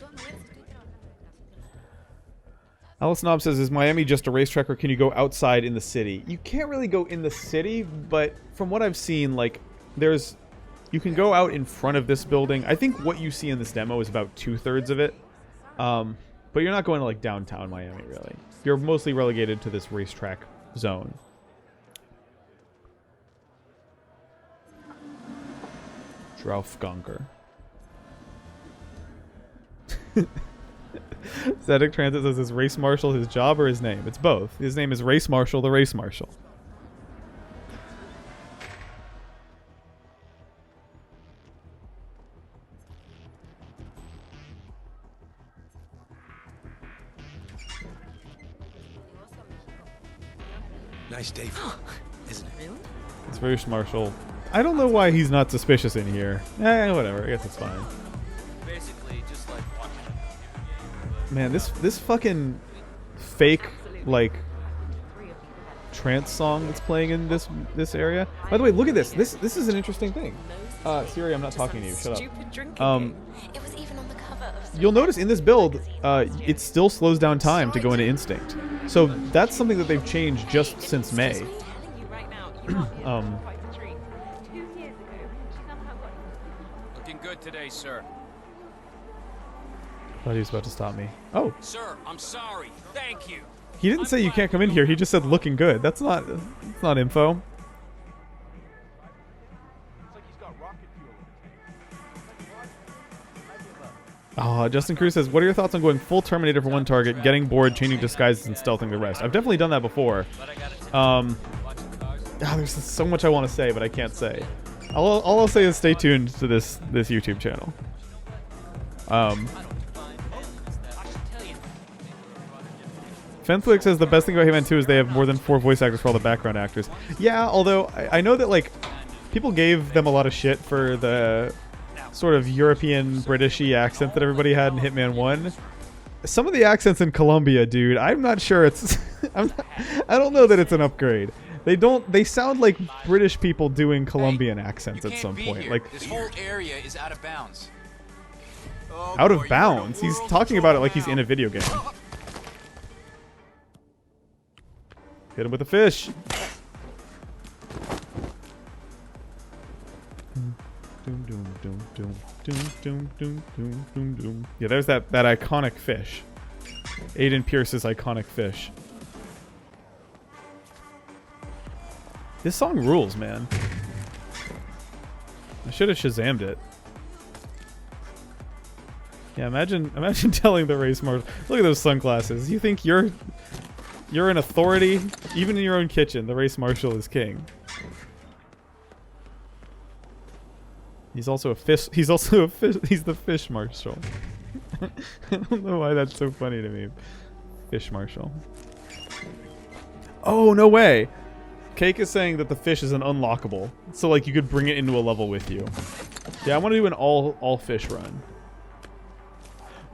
Alice Knob says, is Miami just a racetrack or can you go outside in the city? You can't really go in the city, but from what I've seen, like, you can go out in front of this building. I think what you see in this demo is about 2/3 of it. But you're not going to, like, downtown Miami, really. You're mostly relegated to this racetrack zone. Draufganker. Static Transit says, is Race Marshal his job or his name? It's both. His name is Race Marshal, the Race Marshal. Nice day, isn't it? Really? It's Race Marshal. I don't know why he's not suspicious in here. Whatever. I guess it's fine. Basically, just like watching a computer game. Man, this fucking fake, like, trance song that's playing in this area. By the way, look at this. This is an interesting thing. Siri, I'm not talking to you. Shut up. It was even on the cover of you'll notice in this build, it still slows down time to go into instinct. So that's something that they've changed just since May. Looking good today, sir. I thought he was about to stop me. Oh, Sir, I'm sorry. Thank you. he didn't say you can't come in here. He just said looking good. That's not info. Oh, Justin Cruz says, what are your thoughts on going full Terminator for one target, getting bored, changing disguises, and stealthing the rest? I've definitely done that before. There's so much I want to say, but I can't say. All I'll say is stay tuned to this YouTube channel. Fenflick says the best thing about Hitman 2 is they have more than 4 voice actors for all the background actors. Yeah, although I know that like people gave them a lot of shit for the sort of European Britishy accent that everybody had in Hitman 1. Some of the accents in Colombia, dude, I'm not sure it's I don't know that it's an upgrade. They sound like British people doing Colombian accents at some point. Like this whole area is out of bounds. Oh, out of bounds. He's talking about it like he's in a video game. Hit him with a fish. Yeah, there's that iconic fish. Aiden Pierce's iconic fish. This song rules, man. I should have Shazammed it. Yeah, imagine telling the race marshal, look at those sunglasses. You think you're an authority? Even in your own kitchen, the race marshal is king. He's also a fish. He's also a fish. He's the fish marshal. I don't know why that's so funny to me. Fish marshal. Oh, no way. Cake is saying that the fish is an unlockable. So, like, you could bring it into a level with you. Yeah, I want to do an all fish run.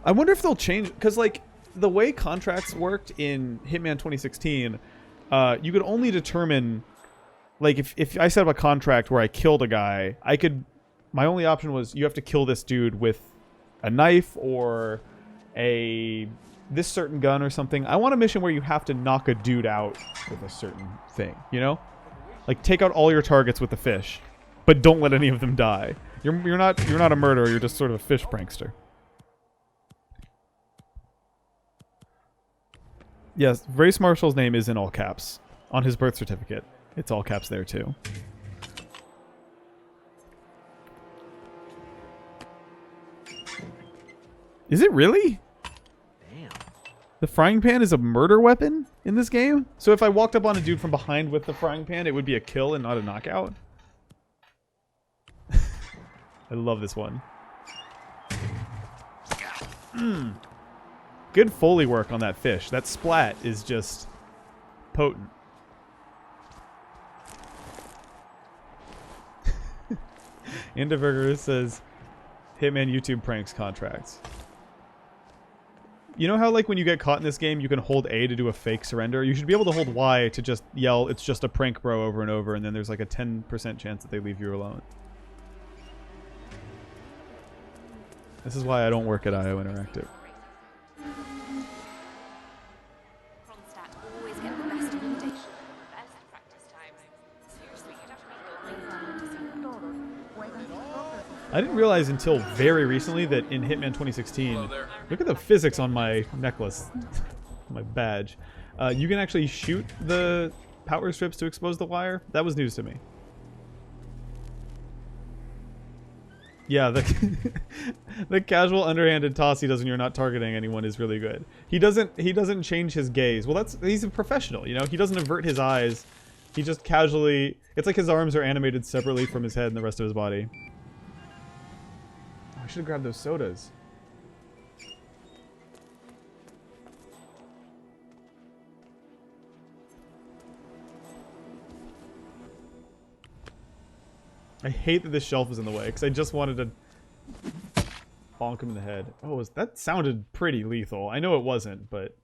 I wonder if they'll change... Because, like, the way contracts worked in Hitman 2016, you could only determine... Like, if I set up a contract where I killed a guy, I could... My only option was you have to kill this dude with a knife or this certain gun or something. I want a mission where you have to knock a dude out with a certain thing, you know? Like take out all your targets with the fish, but don't let any of them die. You're not a murderer, you're just sort of a fish prankster. Yes, Race Marshal's name is in all caps. On his birth certificate, it's all caps there too. Is it really? Damn. The frying pan is a murder weapon in this game? So if I walked up on a dude from behind with the frying pan, it would be a kill and not a knockout? I love this one. Good Foley work on that fish. That splat is just potent. Indaburger says, Hitman YouTube pranks contracts. You know how, like, when you get caught in this game, you can hold A to do a fake surrender? You should be able to hold Y to just yell, it's just a prank, bro, over and over, and then there's like a 10% chance that they leave you alone. This is why I don't work at IO Interactive. I didn't realize until very recently that in Hitman 2016, look at the physics on my necklace, my badge. You can actually shoot the power strips to expose the wire. That was news to me. Yeah, the casual underhanded toss he does when you're not targeting anyone is really good. He doesn't change his gaze. Well, he's a professional, you know. He doesn't avert his eyes. He just casually. It's like his arms are animated separately from his head and the rest of his body. I should have grabbed those sodas. I hate that this shelf is in the way, because I just wanted to bonk him in the head. Oh, that sounded pretty lethal. I know it wasn't, but...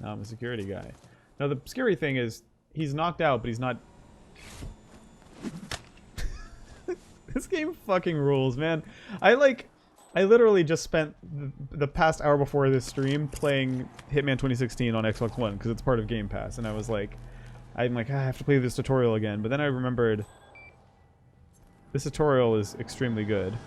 I'm a security guy. Now, the scary thing is, He's knocked out, but he's not... This game fucking rules, man. I literally just spent the past hour before this stream playing Hitman 2016 on Xbox One because it's part of Game Pass, and I was like, I have to play this tutorial again, but then I remembered this tutorial is extremely good.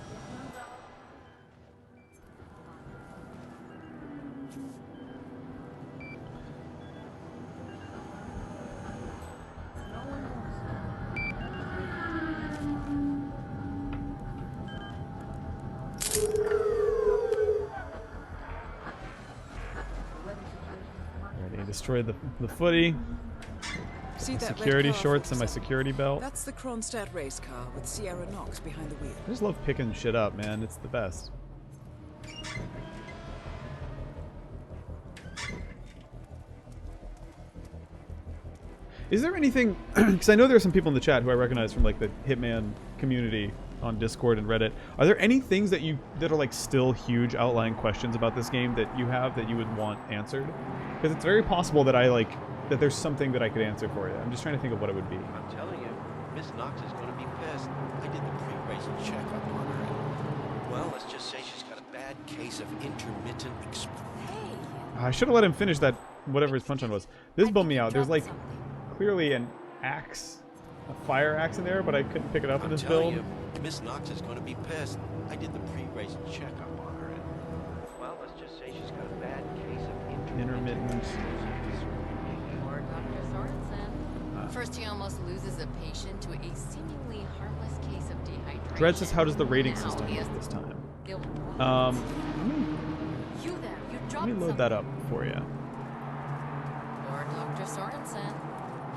Destroy the footy. See that Security red car shorts and my 47? security belt. That's the Kronstadt race car with Sierra Knox behind the wheel. I just love picking shit up, man. It's the best. Is there anything... Because I know there are some people in the chat who I recognize from like the Hitman community on Discord and Reddit. Are there any things that are like still huge outlying questions about this game that you have that you would want answered? Because it's very possible that that there's something that I could answer for you. I'm just trying to think of what it would be. I'm telling you, Miss Knox is going to be pissed. I did the pre-race checkup on her. And, well, let's just say she's got a bad case of intermittent I should have let him finish that, whatever his punch-on was. This bummed me out. There's like clearly an axe, a fire axe in there, but I couldn't pick it up in this build. You, Miss Knox is going to be pissed. I did the pre-race checkup on her. And, well, let's just say she's got a bad case of intermittent. Or Dr. Sorensen. First, he almost loses a patient to a seemingly harmless case of dehydration. Dread says, how does the rating Now system he work has this time? You there, you Let me load that up for you. Or Dr. Sorensen.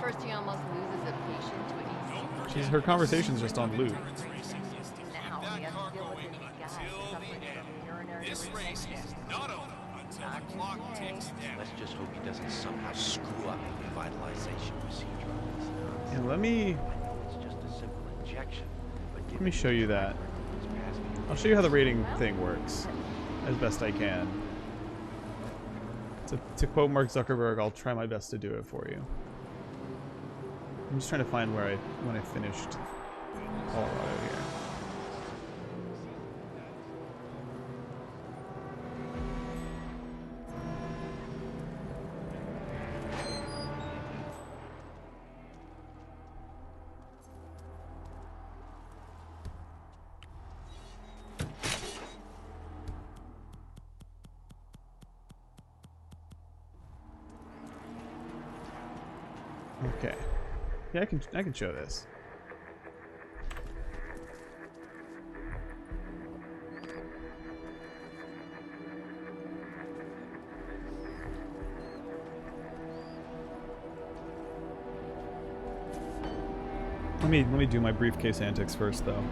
First, he almost loses a patient to a She's her conversation's just on loop. Now he has to deal with this guy suffering from urinary retention. Let's just hope he doesn't somehow screw up the revitalization procedure. Yeah, let me It's just a simple injection. let me show you that. I'll show you how the rating thing works as best I can. To quote Mark Zuckerberg, I'll try my best to do it for you. I'm just trying to find when I finished Colorado here. Okay. Yeah, I can show this. Let me do my briefcase antics first, though.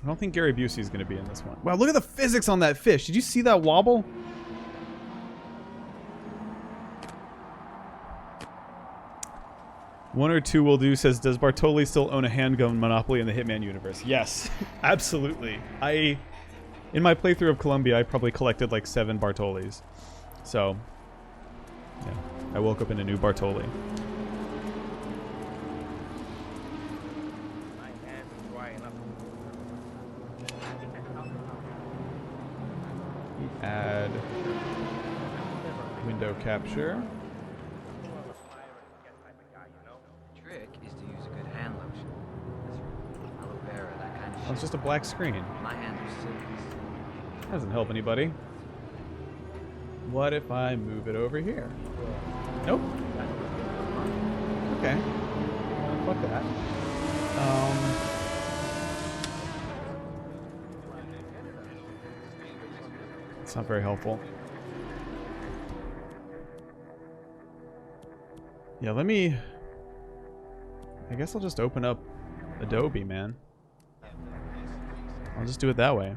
I don't think Gary Busey's going to be in this one. Wow, look at the physics on that fish. Did you see that wobble? One or two will do says, does Bartoli still own a handgun monopoly in the Hitman universe? Yes, absolutely. In my playthrough of Colombia, I probably collected like 7 Bartolis. So, yeah, I woke up in a new Bartoli. Add window capture. Trick is to use a good hand lotion. Aloe vera, that kind of Oh, it's just a black screen. My hands are silly. Doesn't help anybody. What if I move it over here? Nope. Okay. Fuck that. It's not very helpful. Yeah, let me... I guess I'll just open up Adobe, man. I'll just do it that way.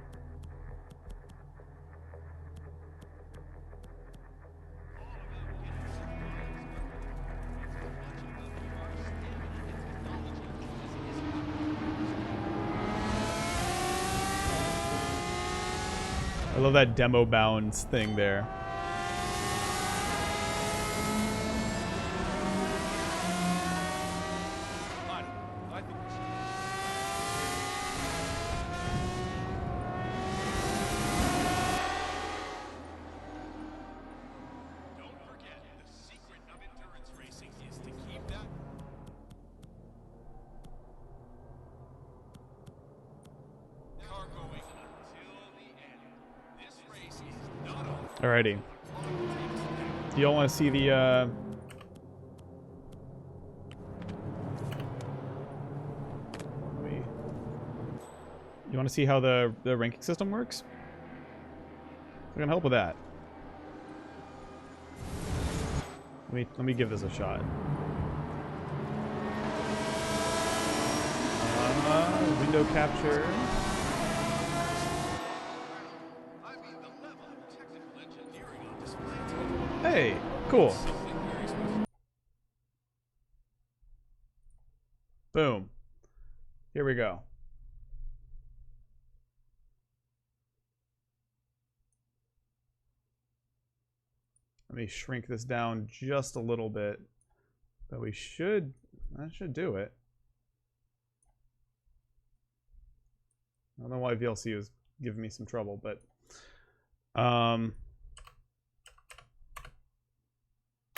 love that demo bounds thing there. Alrighty. Do y'all want to see the, you want to see how the ranking system works? We're gonna help with that. Let me give this a shot. Window capture. Hey, cool. Boom. Here we go. Let me shrink this down just a little bit. But that should do it. I don't know why VLC is giving me some trouble, but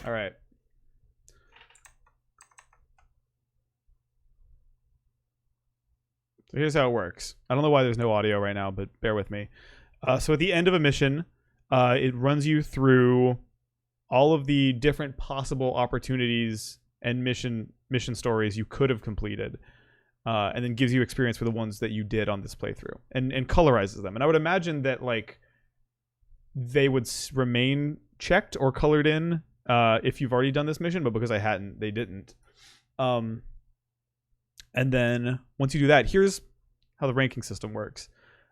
all right. So here's how it works. I don't know why there's no audio right now, but bear with me. So at the end of a mission, it runs you through all of the different possible opportunities and mission stories you could have completed, and then gives you experience for the ones that you did on this playthrough, and colorizes them. And I would imagine that like they would remain checked or colored in if you've already done this mission, but because I hadn't, they didn't. And then once you do that, here's how the ranking system works.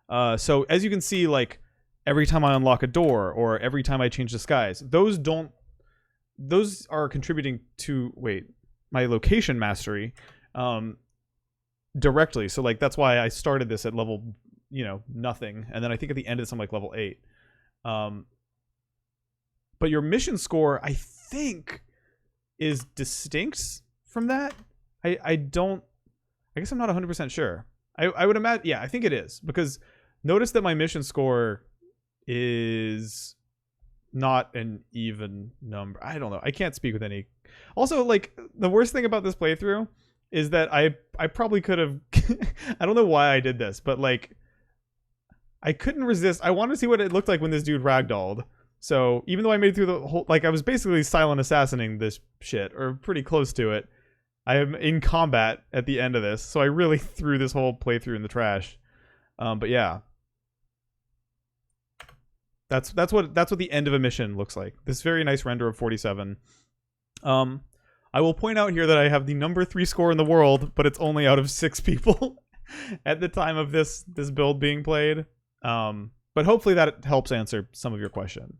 So as you can see, like every time I unlock a door or every time I change disguise, those are contributing to my location mastery directly. So like that's why I started this at level nothing, and then I think at the end of this I'm like level 8. But your mission score, I think, is distinct from that. I guess I'm not 100% sure. I would imagine, yeah, I think it is, because notice that my mission score is not an even number. I don't know. I can't speak with any. Also, like, the worst thing about this playthrough is that I probably could have I don't know why I did this, but like I couldn't resist. I wanted to see what it looked like when this dude ragdolled. So even though I made it through the whole, like I was basically silent assassinating this shit, or pretty close to it. I am in combat at the end of this, so I really threw this whole playthrough in the trash. But yeah, that's what the end of a mission looks like. This very nice render of 47. I will point out here that I have the number 3 score in the world, but it's only out of 6 people at the time of this build being played. But hopefully that helps answer some of your question.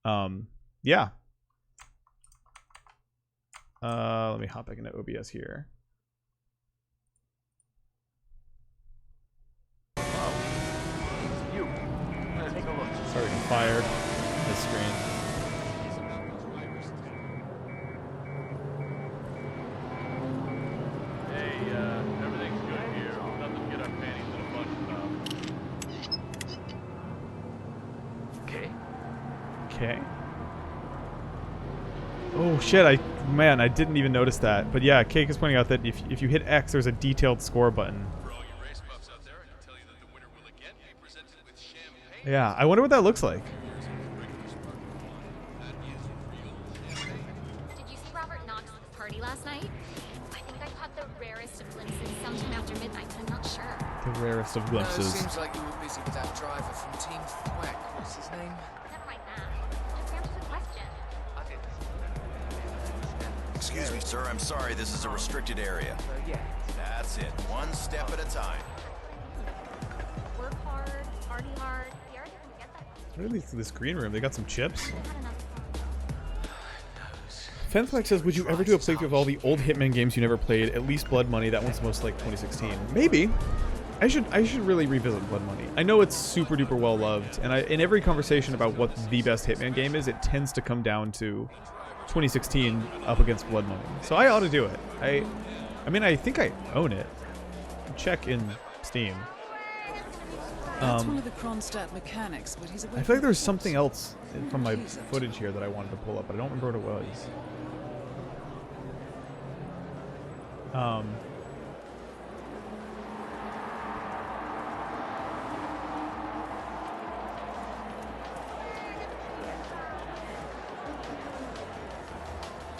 Yeah. Let me hop back into OBS here. You. Take a look. Sorry, I'm fired. This screen. Hey, everything's good here. Nothing to get our panties in a bunch of. Okay. Okay. Oh shit, I didn't even notice that. But yeah, Cake is pointing out that if you hit X, there's a detailed score button. For all you race buffs out there, I can tell you that the winner will again be presented with champagne. Yeah, I wonder what that looks like. Did you see Robert Knox at the party last night? I think I caught the rarest of glimpses sometime after midnight, but I'm not sure. The rarest of glimpses. Seems like you were busy with that driver from Team Thwack. What's his name? Never mind that. Just answer the question. Excuse me, sir. I'm sorry. This is a restricted area. Yeah. That's it. One step at a time. Work hard, party hard. Pierre didn't get that. Really, this green room, they got some chips. I had enough fun. Fenflex says, would you ever do a playthrough of all the old Hitman games you never played? At least Blood Money. That one's most like 2016. Maybe. I should really revisit Blood Money. I know it's super duper well loved, and in every conversation about what the best Hitman game is, it tends to come down to 2016 up against Blood Money. So I ought to do it. I mean, I think I own it. Check in Steam. That's one of the Kronstadt mechanics, but he's I feel like there's something else from my footage here that I wanted to pull up, but I don't remember what it was.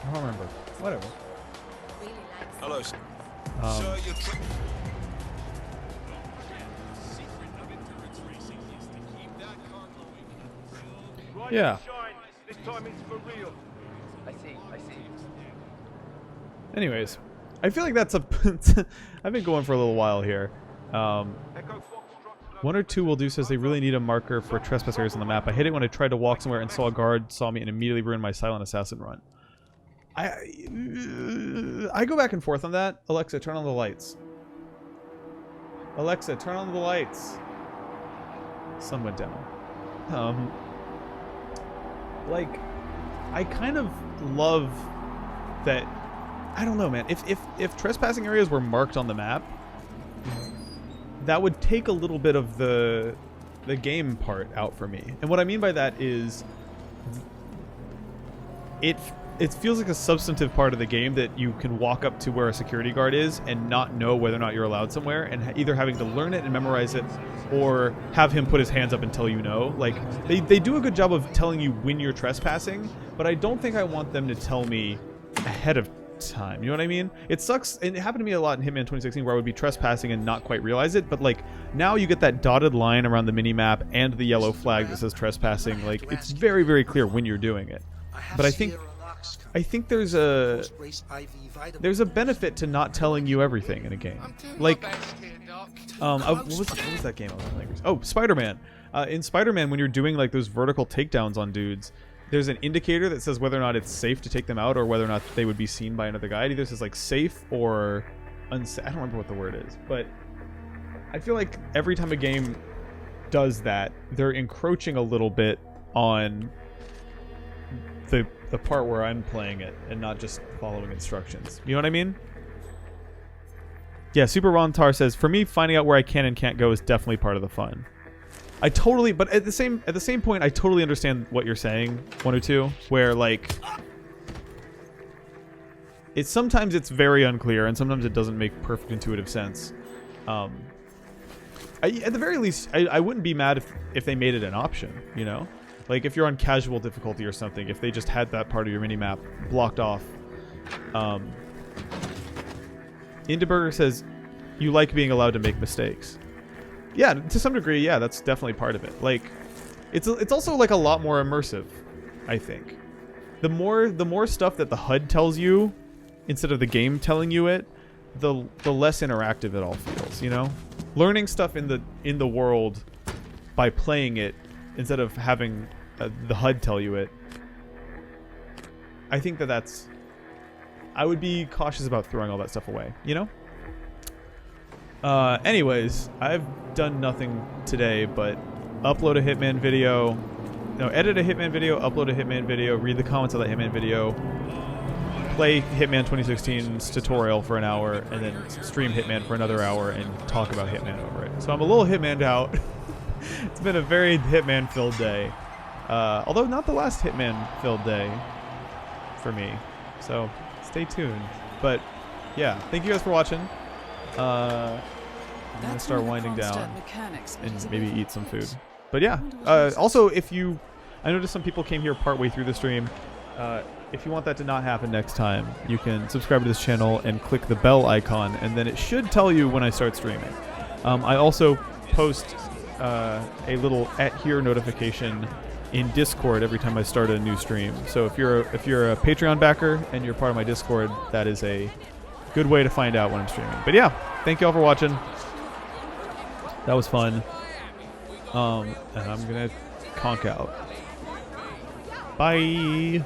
I don't remember. Whatever. Hello, sir. Yeah. This time it's for real. I see. Anyways, I feel like that's a... I've been going for a little while here. 1 or 2 will do says they really need a marker for trespass areas on the map. I hit it when I tried to walk somewhere and saw a guard saw me and immediately ruined my silent assassin run. I go back and forth on that. Alexa, turn on the lights. Alexa, turn on the lights. Sun went down. Like, I kind of love that. I don't know, man. If trespassing areas were marked on the map, that would take a little bit of the game part out for me. And what I mean by that is, it feels like a substantive part of the game that you can walk up to where a security guard is and not know whether or not you're allowed somewhere, and either having to learn it and memorize it, or have him put his hands up until you know. Like, they do a good job of telling you when you're trespassing, but I don't think I want them to tell me ahead of time. You know what I mean? It sucks, and it happened to me a lot in Hitman 2016 where I would be trespassing and not quite realize it, but like, now you get that dotted line around the mini-map and the yellow flag that says trespassing. Like, it's very, very clear when you're doing it. But I think there's a benefit to not telling you everything in a game. Like, what was that game I was playing? Oh, Spider-Man. In Spider-Man, when you're doing like those vertical takedowns on dudes, there's an indicator that says whether or not it's safe to take them out or whether or not they would be seen by another guy. It either says like safe or unsafe. I don't remember what the word is, but I feel like every time a game does that, they're encroaching a little bit on the part where I'm playing it and not just following instructions. You know what I mean? Yeah, Super Rontar says, for me, finding out where I can and can't go is definitely part of the fun. I totally, but at the same point, I totally understand what you're saying, 1 or 2, where like sometimes it's very unclear and sometimes it doesn't make perfect intuitive sense. At the very least, I wouldn't be mad if they made it an option, you know? Like, if you're on casual difficulty or something, if they just had that part of your mini-map blocked off. Indeburger says, you like being allowed to make mistakes. Yeah, to some degree, yeah, that's definitely part of it. Like, it's also, like, a lot more immersive, I think. The more stuff that the HUD tells you, instead of the game telling you it, the less interactive it all feels, you know? Learning stuff in the world by playing it, instead of having the HUD tell you it, I think that's... I would be cautious about throwing all that stuff away, you know? Anyways, I've done nothing today but upload a Hitman video, edit a Hitman video, upload a Hitman video, read the comments of that Hitman video, play Hitman 2016's tutorial for an hour, and then stream Hitman for another hour and talk about Hitman over it. So I'm a little Hitman'd out. It's been a very Hitman-filled day. Although not the last Hitman-filled day for me. So stay tuned. But yeah, thank you guys for watching. I'm going to start winding down and maybe eat some food. But yeah, also I noticed some people came here partway through the stream. If you want that to not happen next time, you can subscribe to this channel and click the bell icon, and then it should tell you when I start streaming. I also post a little @here notification in Discord every time I start a new stream. So if you're a Patreon backer and you're part of my Discord, that is a good way to find out when I'm streaming. But yeah, thank you all for watching. That was fun. And I'm gonna conk out. Bye.